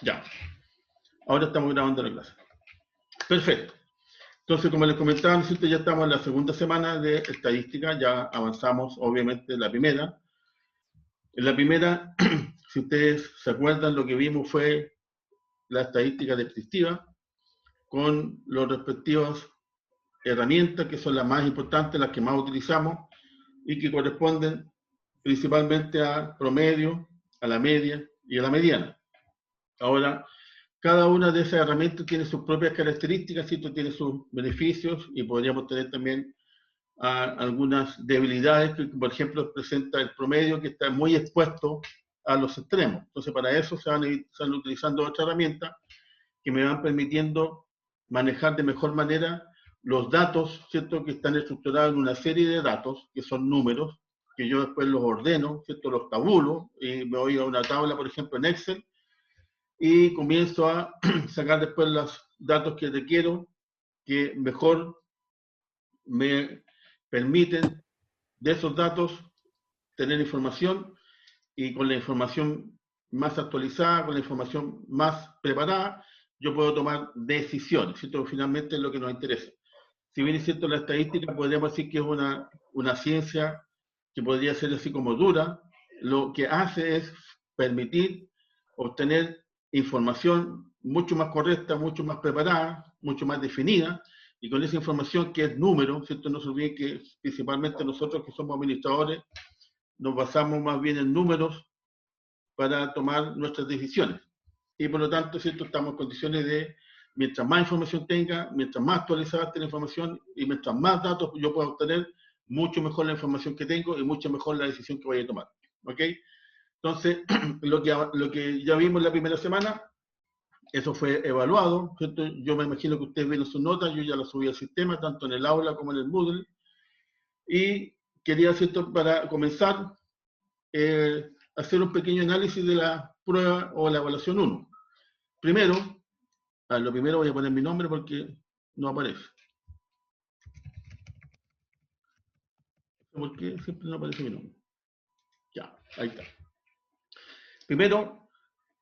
Ya. Ahora estamos grabando la clase. Perfecto. Entonces, como les comentaba, nosotros ya estamos en la segunda semana de estadística, ya avanzamos, obviamente, en la primera. En la primera, si ustedes se acuerdan, lo que vimos fue la estadística descriptiva con las respectivas herramientas que son las más importantes, las que más utilizamos y que corresponden principalmente a promedio, a la media y a la mediana. Ahora, cada una de esas herramientas tiene sus propias características, ¿cierto? Tiene sus beneficios y podríamos tener también algunas debilidades que, por ejemplo, presenta el promedio que está muy expuesto a los extremos. Entonces, para eso se van utilizando otras herramientas que me van permitiendo manejar de mejor manera los datos, ¿cierto? Que están estructurados en una serie de datos, que son números, que yo después los ordeno, ¿cierto? Los tabulo, y me voy a una tabla, por ejemplo, en Excel, y comienzo a sacar después los datos que requiero, que mejor me permiten de esos datos tener información, y con la información más actualizada, con la información más preparada, yo puedo tomar decisiones, ¿cierto? Finalmente es lo que nos interesa. Si bien es cierto, la estadística podríamos decir que es una ciencia que podría ser así como dura, lo que hace es permitir obtener información mucho más correcta, mucho más preparada, mucho más definida, y con esa información que es número, ¿cierto? No se olviden que principalmente nosotros que somos administradores nos basamos más bien en números para tomar nuestras decisiones. Y por lo tanto, ¿cierto? Estamos en condiciones de, mientras más información tenga, mientras más actualizada esté la información y mientras más datos yo pueda obtener, mucho mejor la información que tengo y mucho mejor la decisión que voy a tomar. ¿Ok? Entonces, lo que ya vimos la primera semana, eso fue evaluado, ¿cierto? Yo me imagino que ustedes vieron sus notas, yo ya las subí al sistema, tanto en el aula como en el Moodle. Y quería, ¿cierto? Para comenzar, hacer un pequeño análisis de la prueba o la evaluación 1. Primero, lo primero voy a poner mi nombre porque no aparece. Porque siempre no aparece mi nombre. Ya, ahí está. Primero,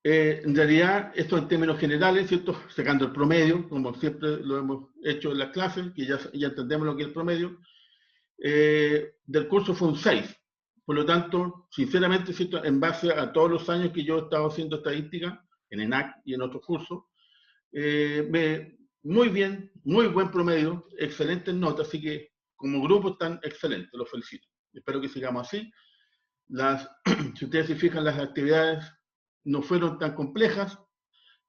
en realidad, esto en términos generales, ¿cierto? Sacando el promedio, como siempre lo hemos hecho en las clases, que ya entendemos lo que es el promedio, del curso fue un 6. Por lo tanto, sinceramente, ¿cierto? En base a todos los años que yo he estado haciendo estadística, en ENAC y en otros cursos, muy bien, muy buen promedio, excelentes notas, así que como grupo están excelentes, los felicito. Espero que sigamos así. Si ustedes se fijan, las actividades no fueron tan complejas,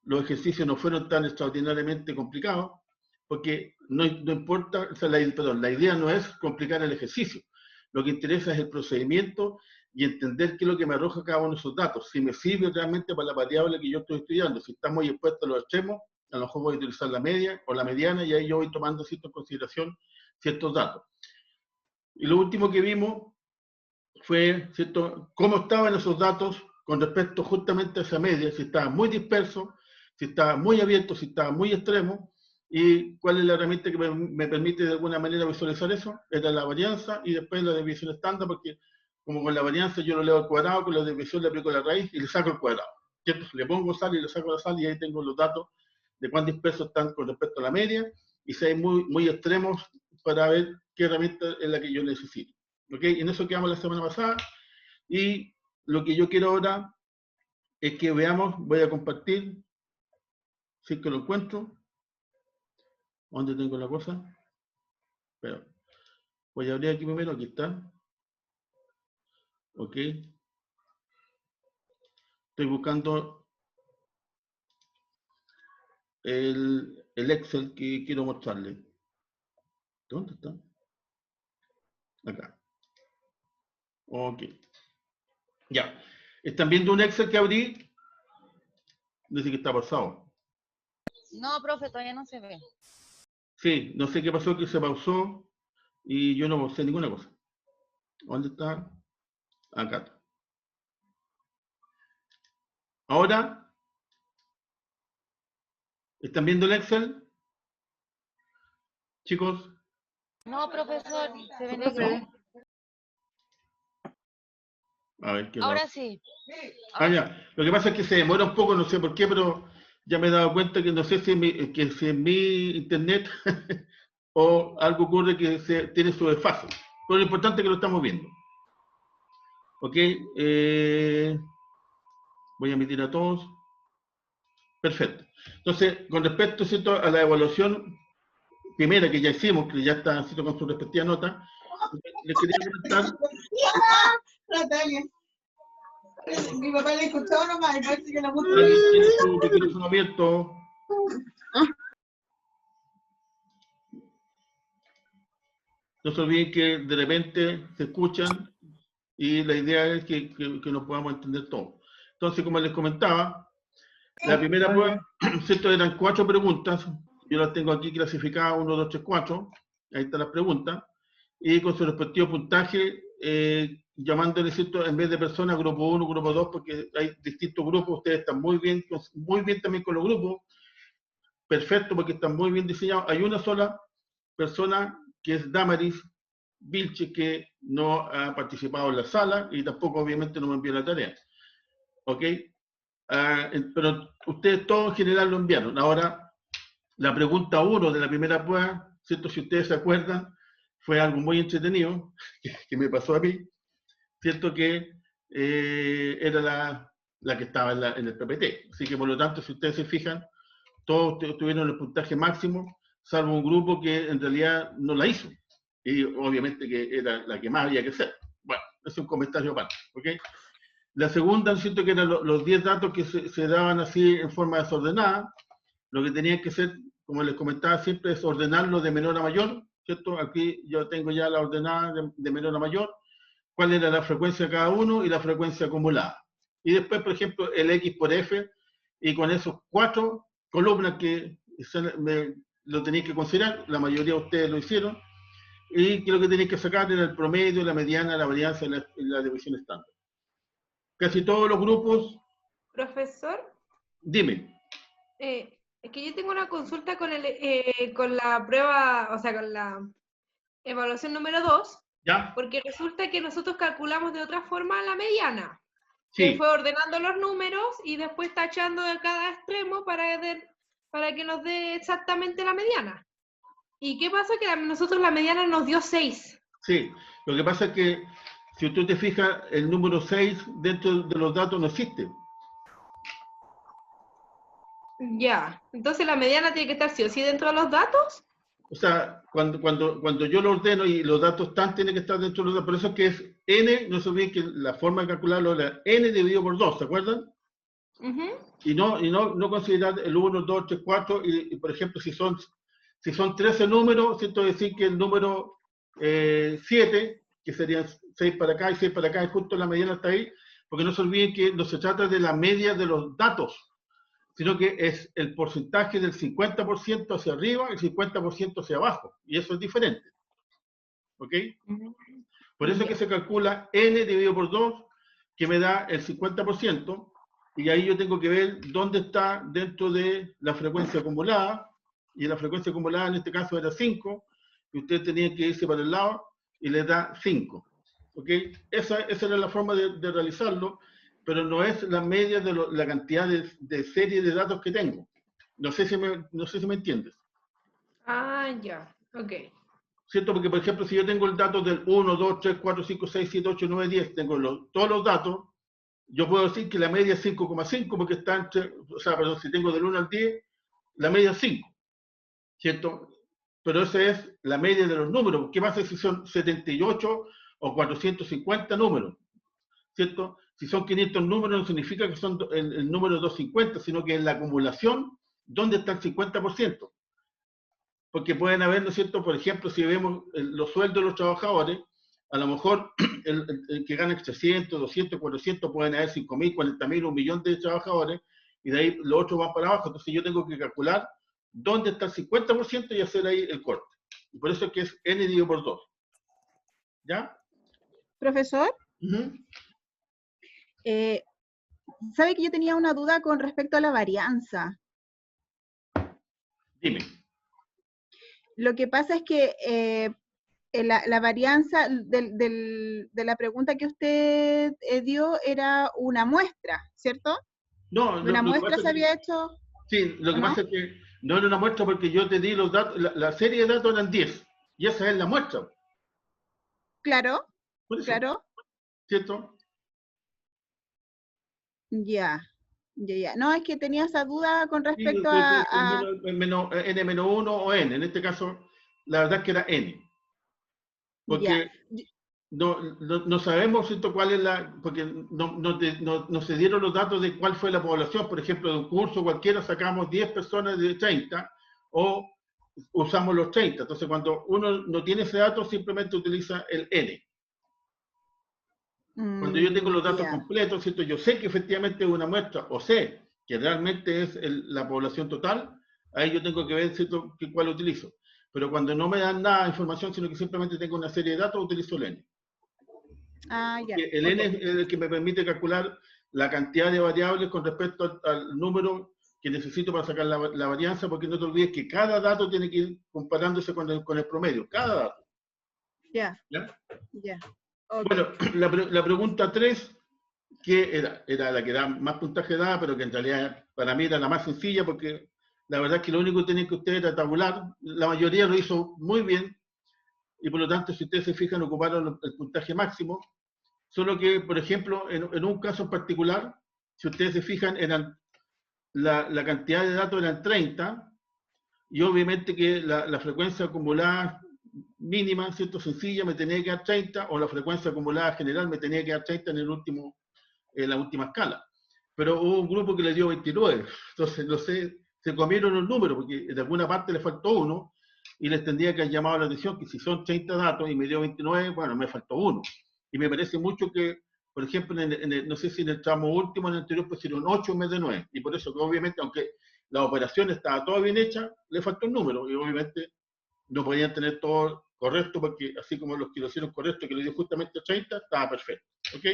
los ejercicios no fueron tan extraordinariamente complicados, porque no importa, o sea, la idea no es complicar el ejercicio, lo que interesa es el procedimiento y entender qué es lo que me arroja cada uno de esos datos, si me sirve realmente para la variable que yo estoy estudiando, si está muy expuesto a los extremos, a lo mejor voy a utilizar la media o la mediana y ahí yo voy tomando en consideración ciertos datos. Y lo último que vimos fue, ¿cierto?, cómo estaban esos datos con respecto justamente a esa media, si estaba muy disperso, si estaba muy abierto, si estaba muy extremo, y cuál es la herramienta que me permite de alguna manera visualizar eso. Era la varianza y después la desviación estándar, porque como con la varianza yo lo leo al cuadrado, con la desviación le aplico la raíz y le saco el cuadrado, ¿cierto? Le pongo sal y le saco la sal y ahí tengo los datos de cuán dispersos están con respecto a la media y si hay muy extremos para ver qué herramienta es la que yo necesito. ¿Ok? En eso quedamos la semana pasada y lo que yo quiero ahora es que veamos, voy a compartir, si es que lo encuentro. ¿Dónde tengo la cosa? Pero voy a abrir aquí primero, aquí está. Ok. Estoy buscando el Excel que quiero mostrarle. ¿Dónde está? Acá. Ok. Ya. ¿Están viendo un Excel que abrí? Dice que está pasado. No, profe, todavía no se ve. Sí, no sé qué pasó, que se pausó y yo no sé ninguna cosa. ¿Dónde está? Acá. Ahora, ¿están viendo el Excel? Chicos. No, profesor, se ve negro. ¿No? A ver, ¿qué lo Ahora hago? sí. Ah, ya. Lo que pasa es que se demora un poco, no sé por qué, pero ya me he dado cuenta que no sé si es mi internet o algo ocurre que tiene su desfase. Pero lo importante es que lo estamos viendo. ¿Ok? Voy a emitir a todos. Perfecto. Entonces, con respecto, ¿cierto?, a la evaluación primera que ya hicimos, que ya está, ¿cierto?, con su respectiva nota, les quería comentar. Natalia. Mi papá le escuchó nomás y parece que no gusta. ¿Alguien tiene su micrófono abierto? No se olviden que de repente se escuchan y la idea es que nos podamos entender todos. Entonces, como les comentaba, la primera prueba, ¿cierto?, eran 4 preguntas. Yo las tengo aquí clasificadas, 1, 2, 3, 4. Ahí están las preguntas. Y con su respectivo puntaje, llamándole, ¿cierto?, en vez de personas, grupo 1, grupo 2, porque hay distintos grupos. Ustedes están muy bien también con los grupos. Perfecto, porque están muy bien diseñados. Hay una sola persona que es Damaris Vilche, que no ha participado en la sala y tampoco obviamente no me envió la tarea. ¿Ok? Pero ustedes todos en general lo enviaron. Ahora, la pregunta 1 de la primera prueba, ¿cierto? Si ustedes se acuerdan, fue algo muy entretenido que me pasó a mí, ¿cierto? Que era la que estaba en el PPT. Así que por lo tanto, si ustedes se fijan, todos tuvieron el puntaje máximo, salvo un grupo que en realidad no la hizo. Y obviamente que era la que más había que hacer. Bueno, es un comentario aparte, ¿ok? La segunda, siento que eran los 10 datos que se daban así en forma desordenada. Lo que tenían que hacer, como les comentaba siempre, es ordenarlo de menor a mayor, ¿cierto? Aquí yo tengo ya la ordenada de menor a mayor, cuál era la frecuencia de cada uno y la frecuencia acumulada. Y después, por ejemplo, el X por F, y con esos 4 columnas que lo tenéis que considerar, la mayoría de ustedes lo hicieron, y que lo que tenéis que sacar era el promedio, la mediana, la varianza y la división estándar. Casi todos los grupos. Profesor, Dime. es que yo tengo una consulta con la prueba, o sea, con la evaluación número 2, ¿Ya? porque resulta que nosotros calculamos de otra forma la mediana, Sí. que fue ordenando los números y después tachando de cada extremo para que nos dé exactamente la mediana. ¿Y qué pasó? Que nosotros la mediana nos dio 6. Sí, lo que pasa es que si tú te fijas, el número 6 dentro de los datos no existe. Ya, entonces la mediana tiene que estar sí o sí dentro de los datos. O sea, cuando yo lo ordeno y los datos están, tiene que estar dentro de los datos. Por eso es que es n, no se olviden que la forma de calcularlo era n dividido por 2, ¿se acuerdan? Y no considerar el 1, 2, 3, 4, y por ejemplo, si son 13 números, siento decir que el número 7, que serían 6 para acá y 6 para acá, y justo la mediana está ahí, porque no se olviden que no se trata de la media de los datos, sino que es el porcentaje del 50% hacia arriba y el 50% hacia abajo, y eso es diferente. ¿Ok? Por eso es que se calcula n dividido por 2, que me da el 50%, y ahí yo tengo que ver dónde está dentro de la frecuencia acumulada, y la frecuencia acumulada en este caso era 5, y ustedes tenían que irse para el lado, y les da 5. ¿Ok? Esa era la forma de realizarlo, pero no es la media de la cantidad de series de datos que tengo. No sé si me entiendes. Ah, ya, ok. ¿Cierto? Porque, por ejemplo, si yo tengo el dato del 1, 2, 3, 4, 5, 6, 7, 8, 9, 10, tengo todos los datos, yo puedo decir que la media es 5,5 porque está entre, o sea, perdón, si tengo del 1 al 10, la media es 5, ¿cierto? Pero esa es la media de los números. ¿Qué pasa si son 78 o 450 números? ¿Cierto? Si son 500 números no significa que son el número 250, sino que en la acumulación, ¿dónde está el 50%? Porque pueden haber, ¿no es cierto? Por ejemplo, si vemos los sueldos de los trabajadores, a lo mejor el que gana 300, 200, 400, pueden haber 5.000, 40.000, 1.000.000 de trabajadores, y de ahí los otros van para abajo. Entonces yo tengo que calcular dónde está el 50% y hacer ahí el corte. Y por eso es que es n dividido por 2. ¿Ya? Profesor, ¿sabe que yo tenía una duda con respecto a la varianza? Dime. Lo que pasa es que la varianza de la pregunta que usted dio era una muestra, ¿cierto? No, ¿De una lo que muestra pasa se es que, había hecho sí, lo o que no? pasa es que no era una muestra porque yo te di los datos, la serie de datos eran 10, y esa es la muestra, Claro, por eso, claro. ¿cierto? Ya, ya. No, es que tenía esa duda con Sí, respecto N-1 o N, en este caso, la verdad es que era N, ya. porque no sabemos, ¿cierto?, cuál es porque no se dieron los datos de cuál fue la población. Por ejemplo, de un curso cualquiera sacamos 10 personas de 30 o usamos los 30. Entonces, cuando uno no tiene ese dato, simplemente utiliza el N. Cuando yo tengo los datos Ya. completos, ¿cierto?, yo sé que efectivamente es una muestra o sé que realmente es la población total, ahí yo tengo que ver, ¿cierto?, cuál utilizo. Pero cuando no me dan nada de información, sino que simplemente tengo una serie de datos, utilizo el N. Ah, ya. Que el N es el que me permite calcular la cantidad de variables con respecto al número que necesito para sacar la varianza, porque no te olvides que cada dato tiene que ir comparándose con el promedio, cada dato. Ya, ¿Ya? ya. Ok. Bueno, la pregunta 3, que era la que da más puntaje dada, pero que en realidad para mí era la más sencilla, porque la verdad es que lo único que tenían que ustedes era tabular. La mayoría lo hizo muy bien, y por lo tanto, si ustedes se fijan, ocuparon el puntaje máximo. Solo que, por ejemplo, en un caso en particular, si ustedes se fijan, la cantidad de datos eran 30, y obviamente que la frecuencia acumulada mínima, ¿cierto?, sencilla, me tenía que dar 30, o la frecuencia acumulada general me tenía que dar 30 en la última escala. Pero hubo un grupo que le dio 29, entonces no sé, se comieron los números, porque de alguna parte le faltó uno, y les tendría que haber llamado la atención que si son 30 datos y me dio 29, bueno, me faltó uno. Y me parece mucho que, por ejemplo, no sé si en el tramo último, en el anterior, pusieron 8 en vez de 9. Y por eso que obviamente, aunque la operación estaba toda bien hecha, le faltó un número. Y obviamente no podían tener todo correcto, porque así como los que lo hicieron correcto, que le dio justamente 30, estaba perfecto. ¿Ok?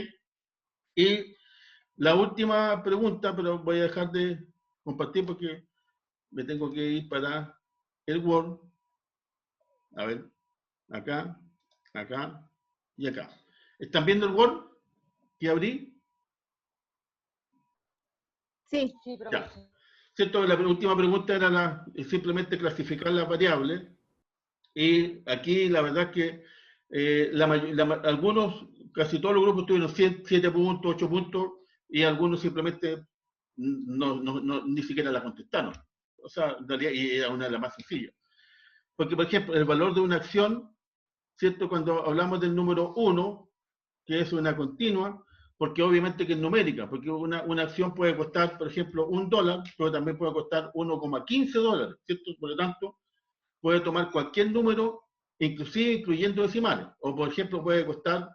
Y la última pregunta, pero voy a dejar de compartir porque me tengo que ir para el Word. A ver, acá, acá y acá. ¿Están viendo el Word que abrí? Sí. Sí, Ya. profesor. ¿Cierto? La última pregunta era simplemente clasificar las variables. Y aquí la verdad es que algunos, casi todos los grupos tuvieron 7 puntos, 8 puntos, y algunos simplemente ni siquiera la contestaron. O sea, en realidad, y era una de las más sencillas. Porque, por ejemplo, el valor de una acción, ¿cierto? Cuando hablamos del número 1, que es una continua, porque obviamente que es numérica, porque una acción puede costar, por ejemplo, $1, pero también puede costar $1,15, ¿cierto? Por lo tanto, puede tomar cualquier número, inclusive incluyendo decimales, o por ejemplo puede costar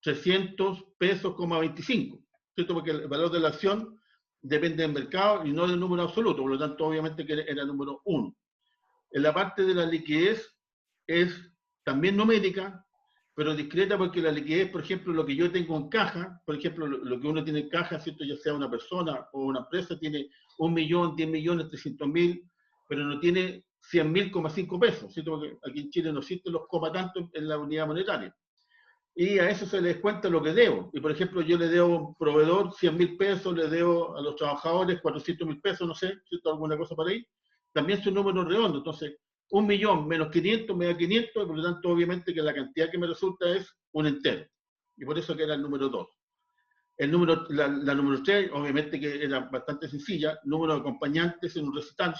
300 pesos, 25, ¿cierto? Porque el valor de la acción depende del mercado y no del número absoluto, por lo tanto obviamente que era el número 1. En la parte de la liquidez es también numérica, pero discreta, porque la liquidez, por ejemplo, lo que yo tengo en caja, por ejemplo, lo que uno tiene en caja, ¿cierto?, ya sea una persona o una empresa, tiene 1 millón, 10 millones, 300.000, pero no tiene 100.000,5 pesos, ¿cierto? Porque aquí en Chile no existen los coma tanto en la unidad monetaria. Y a eso se les cuenta lo que debo. Y por ejemplo, yo le debo a un proveedor 100.000 pesos, le debo a los trabajadores 400.000 pesos, no sé, ¿cierto?, alguna cosa por ahí. También son números redondos. Entonces, 1 millón menos 500 me da 500, y por lo tanto, obviamente que la cantidad que me resulta es un entero. Y por eso que era el número 2. La número 3, obviamente que era bastante sencilla, número de acompañantes en un recital.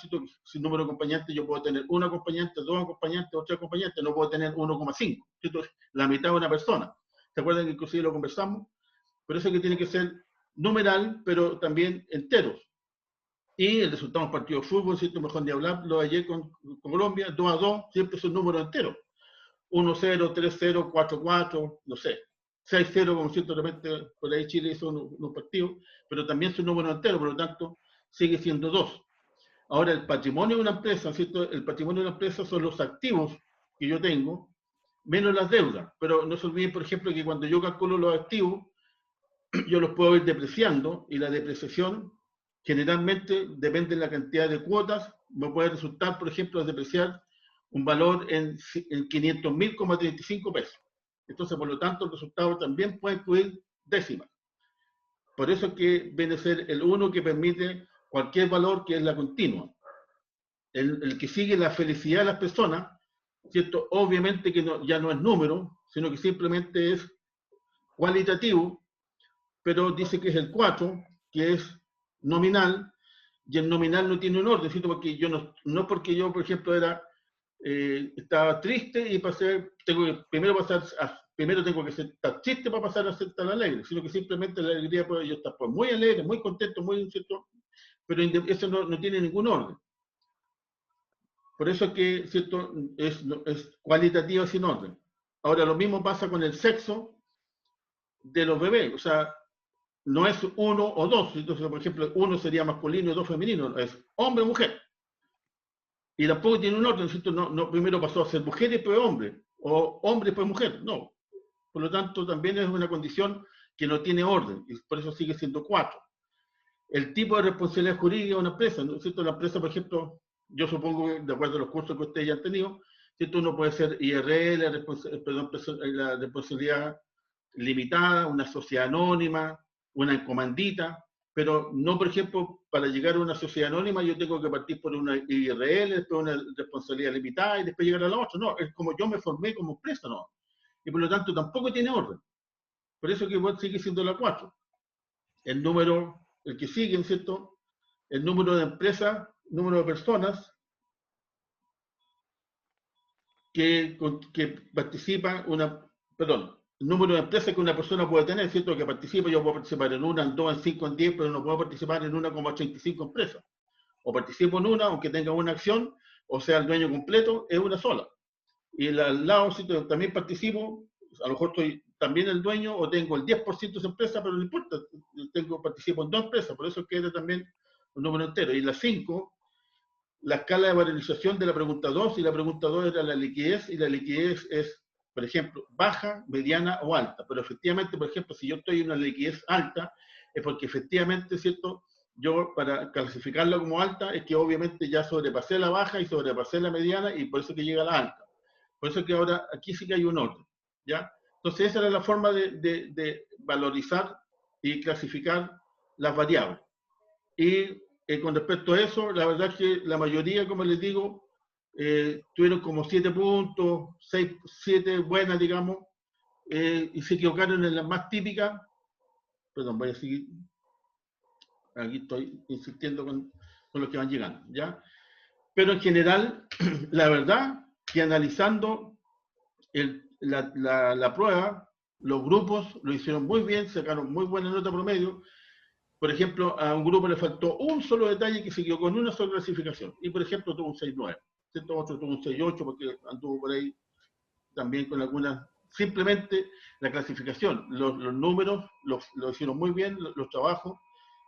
Sin número de acompañantes yo puedo tener un acompañante, 2 acompañantes o 3 acompañantes, no puedo tener 1,5. La mitad de una persona. ¿Se acuerdan que inclusive lo conversamos? Por eso que tiene que ser numeral, pero también enteros. Y el resultado de un partido de fútbol, ¿cierto? Mejor ni hablarlo ayer con Colombia, 2-2, siempre son números enteros. 1-0, 3-0, 4-4, no sé. 6-0, como siento de repente por ahí Chile hizo unos partidos, pero también son números enteros, por lo tanto sigue siendo 2. Ahora, el patrimonio de una empresa, ¿cierto? El patrimonio de una empresa son los activos que yo tengo, menos las deudas. Pero no se olviden, por ejemplo, que cuando yo calculo los activos, yo los puedo ir depreciando, y la depreciación generalmente depende de la cantidad de cuotas. Me puede resultar, por ejemplo, depreciar un valor en 500.000,35 pesos. Entonces, por lo tanto, el resultado también puede incluir décimas. Por eso es que viene a ser el 1 que permite cualquier valor que es la continua. El que sigue la felicidad de las personas, ¿cierto? Obviamente que ya no es número, sino que simplemente es cualitativo, pero dice que es el 4, que es nominal, y el nominal no tiene un orden, ¿cierto? Porque yo no porque yo, por ejemplo, estaba triste y primero tengo que estar triste para pasar a ser tan alegre, sino que simplemente la alegría puede yo estar pues, muy alegre, muy contento, muy ¿cierto? Pero eso no tiene ningún orden. Por eso es que ¿cierto? Es cualitativo sin orden. Ahora, lo mismo pasa con el sexo de los bebés, o sea, no es 1 o 2, entonces, por ejemplo, 1 sería masculino y 2 femenino, es hombre o mujer. Y tampoco tiene un orden, ¿cierto? No, primero pasó a ser mujer y después hombre, o hombre y después mujer, no. Por lo tanto, también es una condición que no tiene orden, y por eso sigue siendo 4. El tipo de responsabilidad jurídica de una empresa, ¿no es cierto? La empresa, por ejemplo, yo supongo que de acuerdo a los cursos que ustedes ya han tenido, ¿cierto? Uno puede ser IRL, la responsabilidad limitada, una sociedad anónima, una comandita, pero no, por ejemplo, para llegar a una sociedad anónima yo tengo que partir por una IRL, después una responsabilidad limitada y después llegar a la otra. No, es como yo me formé como empresa, no. Y por lo tanto tampoco tiene orden. Por eso que igual sigue siendo la 4. El número, el que sigue, ¿cierto? El número de empresas, número de personas que participan, el número de empresas que una persona puede tener, ¿cierto? Que participa, yo puedo participar en 1, en 2, en 5, en 10, pero no puedo participar en 1,85 empresas. O participo en una, aunque tenga una acción, o sea, el dueño completo es una sola. Y al lado, ¿cierto? También participo, a lo mejor soy también el dueño, o tengo el 10% de esa empresa, pero no importa, participo en 2 empresas, por eso queda también un número entero. Y la 5, la escala de valorización de la pregunta 2, y la pregunta 2 era la liquidez, y la liquidez es, por ejemplo, baja, mediana o alta. Pero efectivamente, por ejemplo, si yo estoy en una liquidez alta, es porque efectivamente, ¿cierto? Yo, para clasificarla como alta, es que obviamente ya sobrepasé la baja y sobrepasé la mediana, y por eso que llega a la alta. Por eso que ahora aquí sí que hay un orden, ¿ya? Entonces esa era la forma de valorizar y clasificar las variables. Y con respecto a eso, la verdad es que la mayoría, como les digo, tuvieron como 7 puntos, 7 buenas, digamos, y se equivocaron en las más típicas. Perdón, voy a seguir. Aquí estoy insistiendo con los que van llegando, ¿ya? Pero en general, la verdad que analizando la prueba, los grupos lo hicieron muy bien, sacaron muy buena nota promedio. Por ejemplo, a un grupo le faltó un solo detalle que se quedó con una sola clasificación. Y, por ejemplo, tuvo un 6.9. Otro tuvo un 6.8 porque anduvo por ahí también con algunas. Simplemente la clasificación, los números lo hicieron muy bien, los trabajos,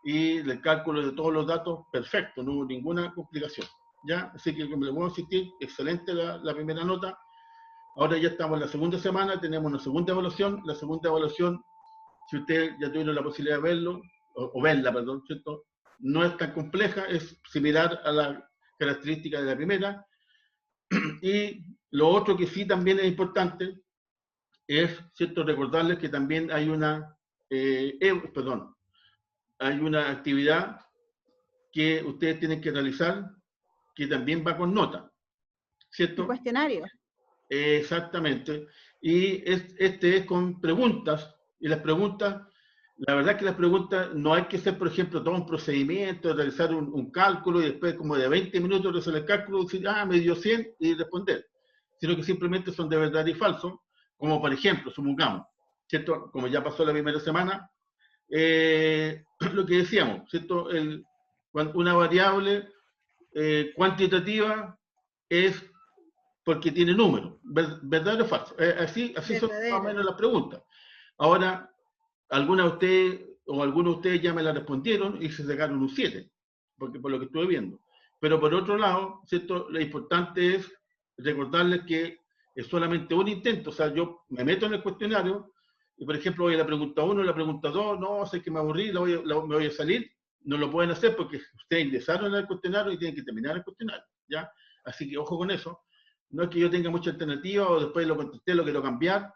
y el cálculo de todos los datos, perfecto, no hubo ninguna complicación. ¿Ya? Así que, como les voy a insistir, excelente la primera nota. Ahora ya estamos en la segunda semana, tenemos una segunda evaluación. La segunda evaluación, si ustedes ya tuvieron la posibilidad de verlo, o verla, perdón, ¿cierto? No es tan compleja, es similar a la característica de la primera. Y lo otro que sí también es importante es, ¿cierto?, recordarles que también hay hay una actividad que ustedes tienen que realizar que también va con nota, ¿cierto? Un cuestionario. Exactamente. Y este es con preguntas, y las preguntas, la verdad es que las preguntas no hay que hacer, por ejemplo, todo un procedimiento, realizar un cálculo y después como de 20 minutos realizar el cálculo y decir, me dio 100 y responder, sino que simplemente son de verdad y falso, como por ejemplo, supongamos, ¿cierto? Como ya pasó la primera semana, lo que decíamos, ¿cierto? Una variable cuantitativa es porque tiene números, ¿verdadero o falso? Así son más o menos las preguntas. Ahora, algunos de ustedes ya me la respondieron y se sacaron un 7, porque por lo que estuve viendo. Pero por otro lado, ¿cierto? Lo importante es recordarles que es solamente un intento. O sea, yo me meto en el cuestionario y, por ejemplo, voy a la pregunta 1, la pregunta 2, no, sé que me aburrí, me voy a salir. No lo pueden hacer porque ustedes ingresaron al cuestionario y tienen que terminar el cuestionario, ¿ya? Así que ojo con eso. No es que yo tenga mucha alternativa o después lo contesté, lo quiero cambiar,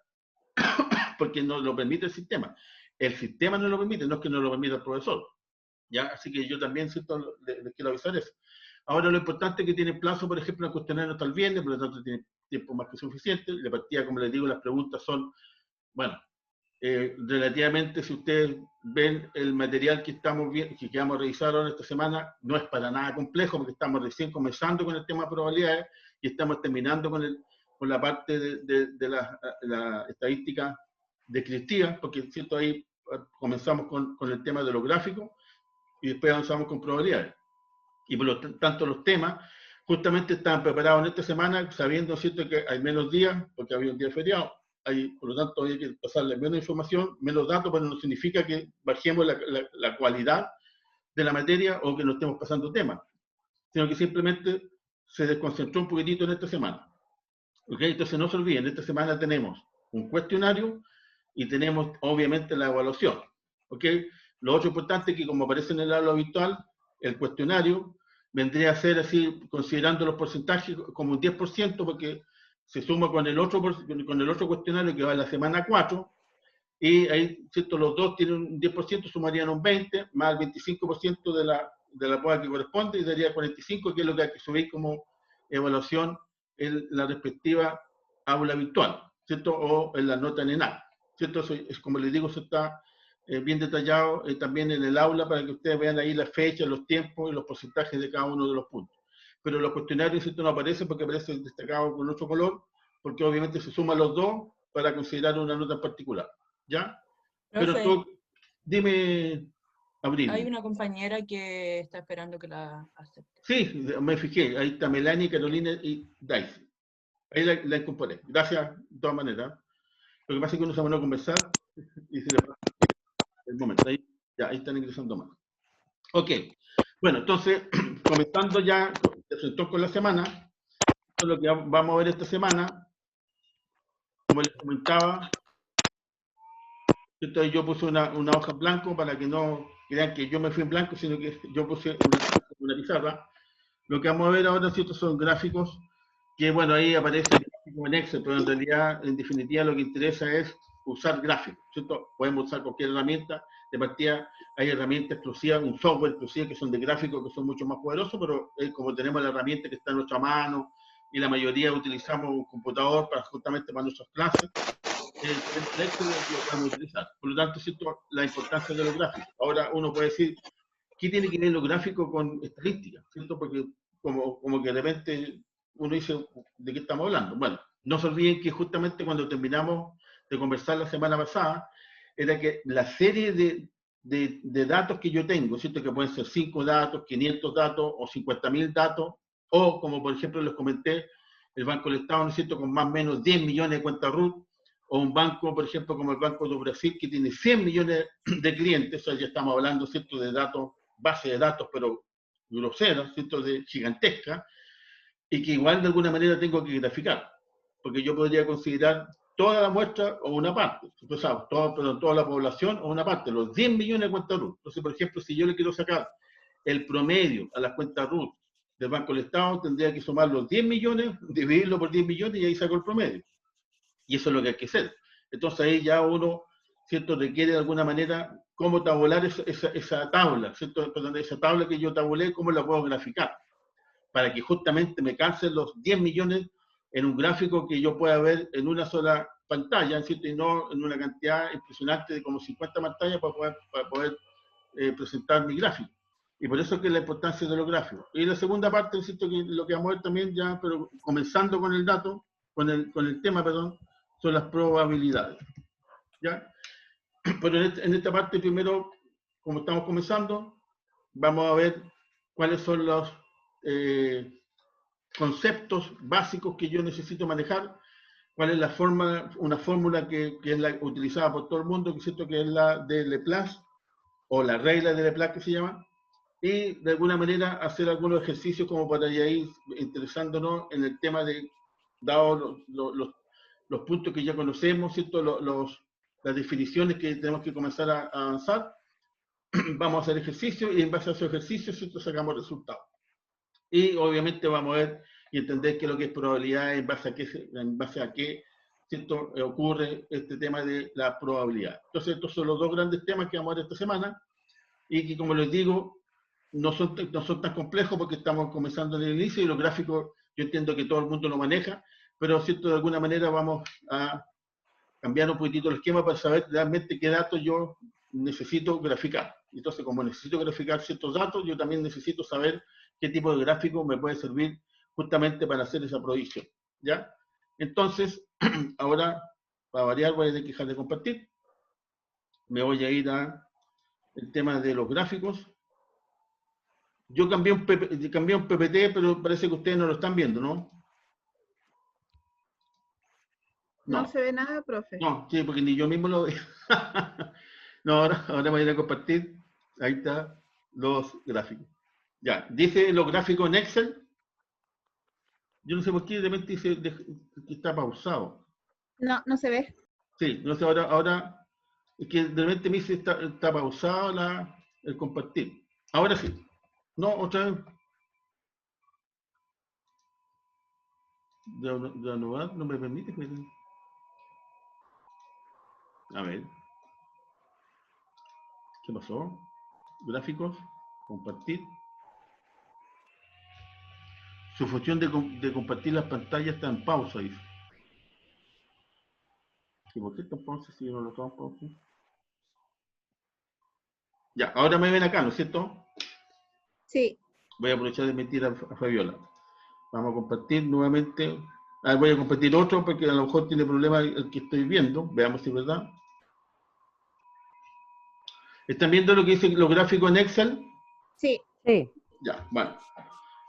porque no lo permite el sistema. El sistema no lo permite, no es que no lo permita el profesor. ¿Ya? Así que yo también siento, les quiero avisar eso. Ahora lo importante es que tiene plazo, por ejemplo, el cuestionario hasta el viernes, por lo tanto tiene tiempo más que suficiente. De partida, como les digo, las preguntas son, bueno, relativamente, si ustedes ven el material que vamos a revisar ahora esta semana, no es para nada complejo, porque estamos recién comenzando con el tema de probabilidades y estamos terminando con la parte de la estadística descriptiva, porque ¿cierto? Ahí comenzamos con el tema de los gráficos y después avanzamos con probabilidades. Y por lo tanto los temas justamente estaban preparados en esta semana, sabiendo, ¿cierto?, que hay menos días, porque había un día feriado. Por lo tanto, hay que pasarle menos información, menos datos, pero no significa que bajemos la cualidad de la materia o que no estemos pasando temas, sino que simplemente se desconcentró un poquitito en esta semana. ¿Ok? Entonces no se olviden, esta semana tenemos un cuestionario y tenemos obviamente la evaluación. ¿Ok? Lo otro importante es que, como aparece en el aula habitual, el cuestionario vendría a ser así, considerando los porcentajes, como un 10%, porque se suma con el otro cuestionario que va a la semana 4, y ahí, ¿cierto? Los dos tienen un 10%, sumarían un 20, más el 25% de la prueba que corresponde, y daría 45, que es lo que hay que subir como evaluación en la respectiva aula virtual, ¿cierto? O en la nota en ENAC, ¿cierto? Eso es, como les digo, eso está bien detallado también en el aula para que ustedes vean ahí las fechas, los tiempos y los porcentajes de cada uno de los puntos. Pero los cuestionarios, ¿cierto?, no aparecen porque aparecen destacados con otro color, porque obviamente se suman los dos para considerar una nota en particular. ¿Ya? Profe, Pero tú, dime, Abril. hay una compañera que está esperando que la acepte. Sí, me fijé. Ahí está Melanie, Carolina y Daisy. Ahí la incorporé. Gracias, de todas maneras. Lo que pasa es que uno se va a conversar y se le pasa el momento. Ahí están ingresando más. Ok. Bueno, entonces, comenzando ya con la semana, esto es lo que vamos a ver esta semana. Como les comentaba, entonces yo puse una hoja en blanco para que no crean que yo me fui en blanco, sino que yo puse una pizarra. Lo que vamos a ver ahora, ¿cierto?, son gráficos que, bueno, ahí aparece el gráfico en Excel, pero en realidad, en definitiva, lo que interesa es usar gráficos, ¿cierto? Podemos usar cualquier herramienta. De partida, hay herramientas exclusivas, un software exclusivo que son de gráficos que son mucho más poderosos, pero como tenemos la herramienta que está en nuestra mano y la mayoría utilizamos un computador justamente para nuestras clases, el Excel lo podemos utilizar. Por lo tanto, ¿cierto?, la importancia de los gráficos. Ahora uno puede decir, ¿qué tiene que ver los gráficos con estadística? ¿Cierto? Porque como que de repente uno dice, ¿de qué estamos hablando? Bueno, no se olviden que justamente cuando terminamos de conversar la semana pasada, era que la serie de datos que yo tengo, ¿cierto?, que pueden ser 5 datos, 500 datos o 50.000 datos, o como por ejemplo les comenté, el Banco del Estado, ¿no es cierto?, con más o menos 10 millones de cuentas RUT, o un banco, por ejemplo, como el Banco do Brasil, que tiene 100 millones de clientes. O sea, ya estamos hablando, ¿cierto?, de datos, base de datos, pero groseras, ¿cierto?, de gigantesca, y que igual de alguna manera tengo que graficar, porque yo podría considerar toda la muestra o una parte, o sea, toda la población o una parte, los 10 millones de cuentas RUT. Entonces, por ejemplo, si yo le quiero sacar el promedio a las cuentas RUT del Banco del Estado, tendría que sumar los 10 millones, dividirlo por 10 millones y ahí saco el promedio. Y eso es lo que hay que hacer. Entonces ahí ya uno, ¿cierto?, requiere de alguna manera cómo tabular esa tabla, ¿cierto? Perdón, esa tabla que yo tabulé, cómo la puedo graficar, para que justamente me calcen los 10 millones en un gráfico que yo pueda ver en una sola pantalla, ¿cierto?, y no en una cantidad impresionante de como 50 pantallas para poder presentar mi gráfico. Y por eso es que es la importancia de los gráficos. Y la segunda parte, ¿cierto?, que lo que vamos a ver también ya, pero comenzando con el dato, con el tema, perdón, son las probabilidades. ¿Ya? Pero en esta parte, primero, como estamos comenzando, vamos a ver cuáles son los conceptos básicos que yo necesito manejar, cuál es una fórmula que es la utilizada por todo el mundo, que es la de Laplace, o la regla de Laplace que se llama, y de alguna manera hacer algunos ejercicios como para ya ir interesándonos en el tema de, dado los puntos que ya conocemos, ¿cierto?, las definiciones que tenemos que comenzar a avanzar. Vamos a hacer ejercicios y en base a esos ejercicios, ¿cierto?, sacamos resultados. Y obviamente vamos a ver y entender qué es lo que es probabilidad en base a qué, ¿cierto? Ocurre este tema de la probabilidad. Entonces, estos son los dos grandes temas que vamos a ver esta semana y que, como les digo, no son tan complejos porque estamos comenzando en el inicio y los gráficos yo entiendo que todo el mundo lo maneja, pero ¿cierto? De alguna manera vamos a cambiar un poquitito el esquema para saber realmente qué datos yo necesito graficar. Entonces, como necesito graficar ciertos datos, yo también necesito saber qué tipo de gráfico me puede servir justamente para hacer esa provisión, ¿ya? Entonces, ahora, para variar, voy a tener que dejar de compartir. Me voy a ir a el tema de los gráficos. Yo cambié un PPT, pero parece que ustedes no lo están viendo, ¿no? No se ve nada, profe. No, sí, porque ni yo mismo lo veo. No, ahora voy a ir a compartir. Ahí está los gráficos. Ya, dice los gráficos en Excel. Yo no sé por qué de repente dice que está pausado. No, no se ve. Sí, no sé, ahora es que de repente me dice está pausado el compartir. Ahora sí. No, otra vez. De anular no me permite. A ver. ¿Qué pasó? Gráficos, compartir. Su función de compartir las pantallas está en pausa, dice. ¿Y por qué está en pausa si yo no lo tengo en pausa? Ya, ahora me ven acá, ¿no es cierto? Sí. Voy a aprovechar de mentir a Fabiola. Vamos a compartir nuevamente. Voy a compartir otro porque a lo mejor tiene problema el que estoy viendo. Veamos si es verdad. ¿Están viendo lo que dicen los gráficos en Excel? Sí. Sí. Ya, bueno.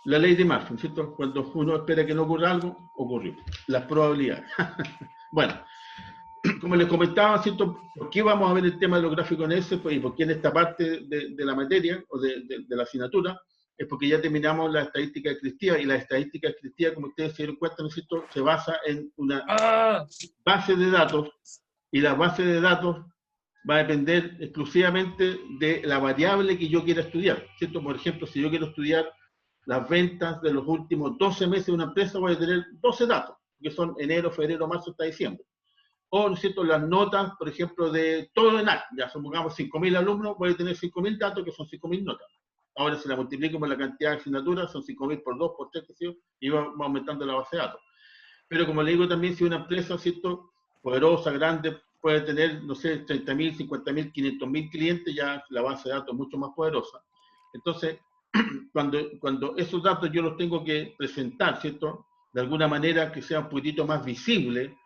La ley de Murphy, ¿cierto? Cuando uno espera que no ocurra algo, ocurrió. Las probabilidades. Bueno, como les comentaba, ¿cierto? ¿Por qué vamos a ver el tema de los gráficos en Excel? Y por qué en esta parte de la materia o de la asignatura, es porque ya terminamos la estadística descriptiva y la estadística descriptiva, como ustedes se dieron cuenta, ¿no es cierto?, se basa en una base de datos y la base de datos va a depender exclusivamente de la variable que yo quiera estudiar, ¿cierto? Por ejemplo, si yo quiero estudiar las ventas de los últimos 12 meses de una empresa, voy a tener 12 datos, que son enero, febrero, marzo, hasta diciembre. O, ¿no es cierto?, las notas, por ejemplo, de todo el año. Ya supongamos 5.000 alumnos, voy a tener 5.000 datos, que son 5.000 notas. Ahora, si la multiplico por la cantidad de asignaturas, son 5.000 por 2, por 3, que sé yo, y va aumentando la base de datos. Pero como le digo también, si una empresa, ¿cierto?, poderosa, grande, puede tener, no sé, 30.000, 50.000, 500.000 clientes, ya la base de datos es mucho más poderosa. Entonces, cuando esos datos yo los tengo que presentar, ¿cierto?, de alguna manera que sea un poquitito más visible,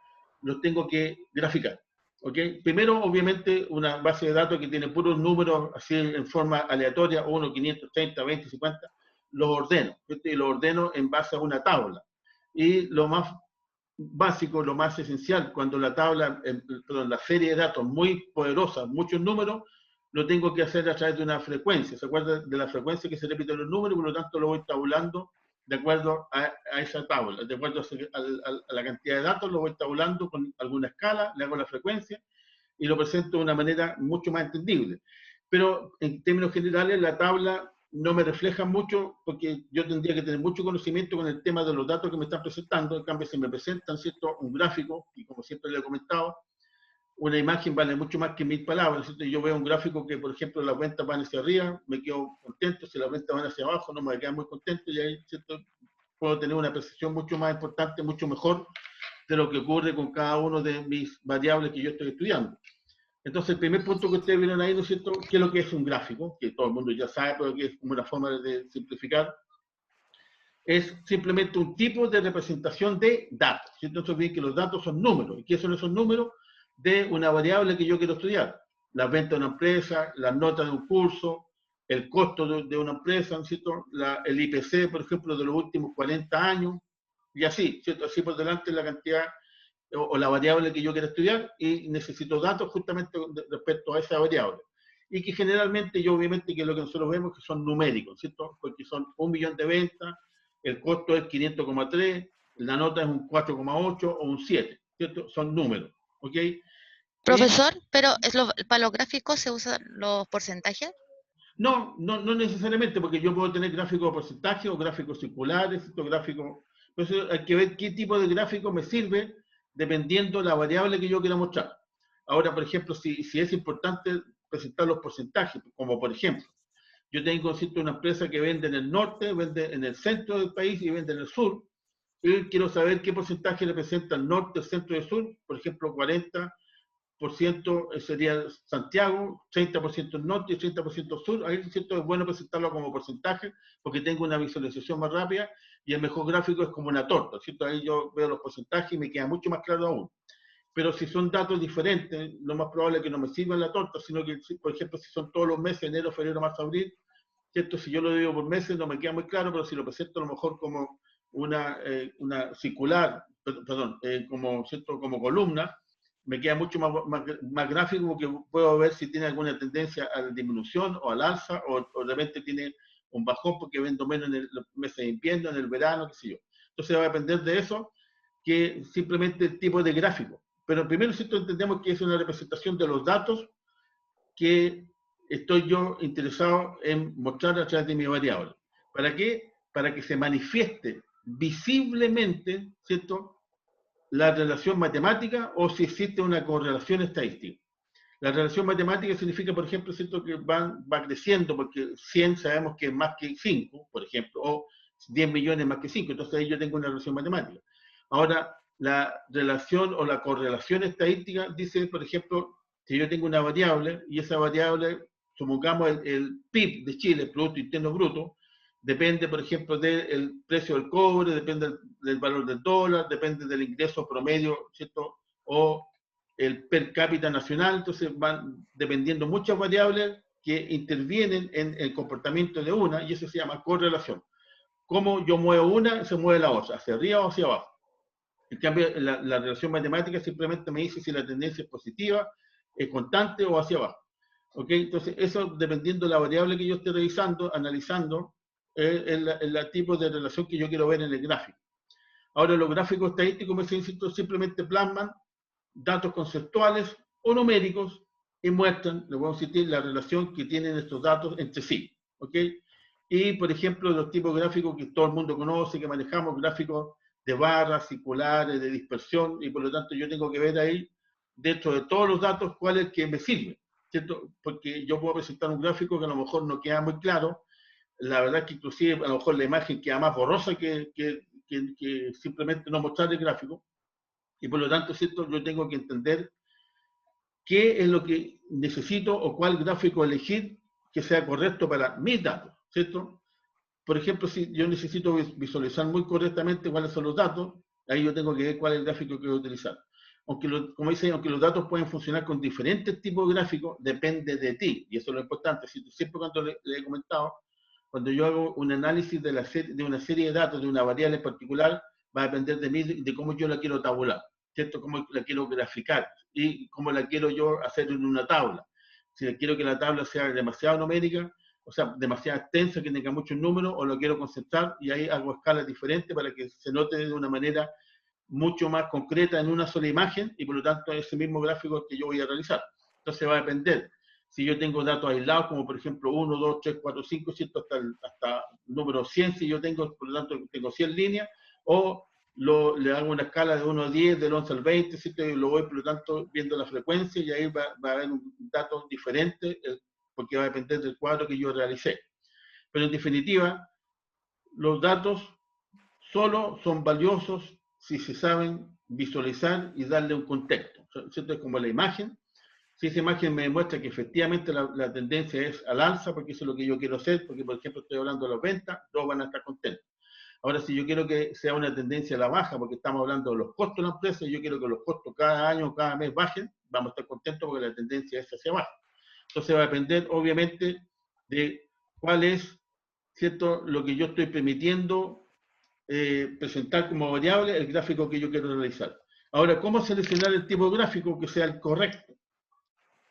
los tengo que graficar. ¿Ok? Primero, obviamente, una base de datos que tiene puros números así en forma aleatoria, 1, 500, 30, 20, 50, los ordeno. ¿Cierto? Y los ordeno en base a una tabla. Y lo más básico, lo más esencial, cuando la tabla, perdón, la serie de datos muy poderosa, muchos números, lo tengo que hacer a través de una frecuencia. ¿Se acuerdan de la frecuencia que se repiten los números? Por lo tanto, lo voy tabulando de acuerdo a esa tabla, de acuerdo a la cantidad de datos, lo voy tabulando con alguna escala, le hago la frecuencia y lo presento de una manera mucho más entendible. Pero en términos generales, la tabla no me refleja mucho porque yo tendría que tener mucho conocimiento con el tema de los datos que me están presentando. En cambio, si me presentan, ¿cierto?, un gráfico, y como siempre le he comentado, una imagen vale mucho más que 1.000 palabras, ¿cierto? Yo veo un gráfico que, por ejemplo, las ventas van hacia arriba, me quedo contento. Si las ventas van hacia abajo, no me voy a quedar muy contento, y ahí, ¿cierto?, puedo tener una percepción mucho más importante, mucho mejor de lo que ocurre con cada uno de mis variables que yo estoy estudiando. Entonces, el primer punto que ustedes vieron ahí, ¿no es cierto?, ¿qué es lo que es un gráfico? Que todo el mundo ya sabe, pero que es como una forma de simplificar. Es simplemente un tipo de representación de datos. ¿Cierto? Entonces, bien que los datos son números. ¿Y qué son esos números? De una variable que yo quiero estudiar. Las ventas de una empresa, las notas de un curso, el costo de una empresa, ¿no es cierto?, el IPC, por ejemplo, de los últimos 40 años, y así, ¿cierto? Así por delante la cantidad o la variable que yo quiero estudiar, y necesito datos justamente respecto a esa variable. Y que generalmente, yo obviamente, que lo que nosotros vemos que son numéricos, ¿cierto? Porque son 1 millón de ventas, el costo es 500,3, la nota es un 4,8 o un 7, ¿cierto? Son números, ¿ok? Profesor, pero para los gráficos se usan los porcentajes. No necesariamente, porque yo puedo tener gráficos de porcentaje o gráficos circulares, estos gráficos, Entonces hay que ver qué tipo de gráfico me sirve dependiendo de la variable que yo quiera mostrar. Ahora, por ejemplo, si es importante presentar los porcentajes, como por ejemplo, yo tengo una empresa que vende en el norte, vende en el centro del país y vende en el sur, y quiero saber qué porcentaje representa el norte, el centro y el sur. Por ejemplo, 40% sería Santiago, 30% el norte y 30% el sur. Ahí ¿cierto? Es bueno presentarlo como porcentaje porque tengo una visualización más rápida y el mejor gráfico es como una torta, ¿cierto? Ahí yo veo los porcentajes y me queda mucho más claro aún. Pero si son datos diferentes, lo más probable es que no me sirva la torta, sino que, por ejemplo, si son todos los meses, enero, febrero, marzo, abril, ¿cierto? Si yo lo digo por meses no me queda muy claro, pero si lo presento a lo mejor como una circular, perdón, como, ¿cierto? Como columna, me queda mucho más gráfico porque puedo ver si tiene alguna tendencia a la disminución o al alza o de repente tiene un bajón porque vendo menos en los meses de invierno, en el verano, qué sé yo. Entonces va a depender de eso que simplemente el tipo de gráfico. Pero primero, ¿cierto? Entendemos que es una representación de los datos que estoy yo interesado en mostrar a través de mi variable. ¿Para qué? Para que se manifieste visiblemente, ¿cierto?, la relación matemática o si existe una correlación estadística. La relación matemática significa, por ejemplo, ¿cierto?, que va creciendo porque 100 sabemos que es más que 5, por ejemplo, o 10 millones más que 5, entonces ahí yo tengo una relación matemática. Ahora, la relación o la correlación estadística dice, por ejemplo, si yo tengo una variable y esa variable, supongamos el PIB de Chile, Producto Interno Bruto, depende, por ejemplo, del precio del cobre, depende del valor del dólar, depende del ingreso promedio, ¿cierto? O el per cápita nacional, entonces van dependiendo muchas variables que intervienen en el comportamiento de una y eso se llama correlación. Como yo muevo una, se mueve la otra, hacia arriba o hacia abajo. En cambio, la relación matemática simplemente me dice si la tendencia es positiva, es constante o hacia abajo. ¿Ok? Entonces, eso dependiendo de la variable que yo esté revisando, analizando, es el tipo de relación que yo quiero ver en el gráfico. Ahora, los gráficos estadísticos, me insisto, simplemente plasman datos conceptuales o numéricos y muestran, les voy a insistir, la relación que tienen estos datos entre sí. ¿Ok? Y, por ejemplo, los tipos gráficos que todo el mundo conoce, que manejamos, gráficos de barras, circulares, de dispersión, y por lo tanto yo tengo que ver ahí, dentro de todos los datos, cuál es el que me sirve, ¿cierto? Porque yo puedo presentar un gráfico que a lo mejor no queda muy claro, la verdad es que inclusive a lo mejor la imagen queda más borrosa que simplemente no mostrar el gráfico, y por lo tanto, ¿cierto? Yo tengo que entender qué es lo que necesito o cuál gráfico elegir que sea correcto para mis datos, ¿cierto? Por ejemplo, si yo necesito visualizar muy correctamente cuáles son los datos, ahí yo tengo que ver cuál es el gráfico que voy a utilizar. Aunque, como dice, aunque los datos pueden funcionar con diferentes tipos de gráficos, depende de ti, y eso es lo importante. Siempre cuando le he comentado, cuando yo hago un análisis de una serie de datos, de una variable en particular, va a depender de mí, de cómo yo la quiero tabular, ¿cierto? Cómo la quiero graficar y cómo la quiero yo hacer en una tabla. Si quiero que la tabla sea demasiado numérica, o sea, demasiado extensa, que tenga muchos números, o lo quiero concentrar y ahí hago escalas diferentes para que se note de una manera mucho más concreta en una sola imagen y por lo tanto ese mismo gráfico que yo voy a realizar. Entonces va a depender. Si yo tengo datos aislados, como por ejemplo 1, 2, 3, 4, 5, ¿cierto? Hasta el número 100, si yo tengo, por lo tanto, tengo 100 líneas, o le hago una escala de 1 a 10, del 11 al 20, ¿cierto? Y lo voy, por lo tanto, viendo la frecuencia y ahí va a haber un dato diferente, porque va a depender del cuadro que yo realicé. Pero en definitiva, los datos solo son valiosos si se saben visualizar y darle un contexto. ¿Cierto? Es como la imagen. Si esa imagen me demuestra que efectivamente la tendencia es al alza, porque eso es lo que yo quiero hacer, porque por ejemplo estoy hablando de las ventas, todos van a estar contentos. Ahora, si yo quiero que sea una tendencia a la baja, porque estamos hablando de los costos de la empresa, yo quiero que los costos cada año, cada mes bajen, vamos a estar contentos porque la tendencia es hacia abajo. Entonces va a depender, obviamente, de cuál es, ¿cierto?, lo que yo estoy permitiendo presentar como variable, el gráfico que yo quiero realizar. Ahora, ¿cómo seleccionar el tipo de gráfico que sea el correcto?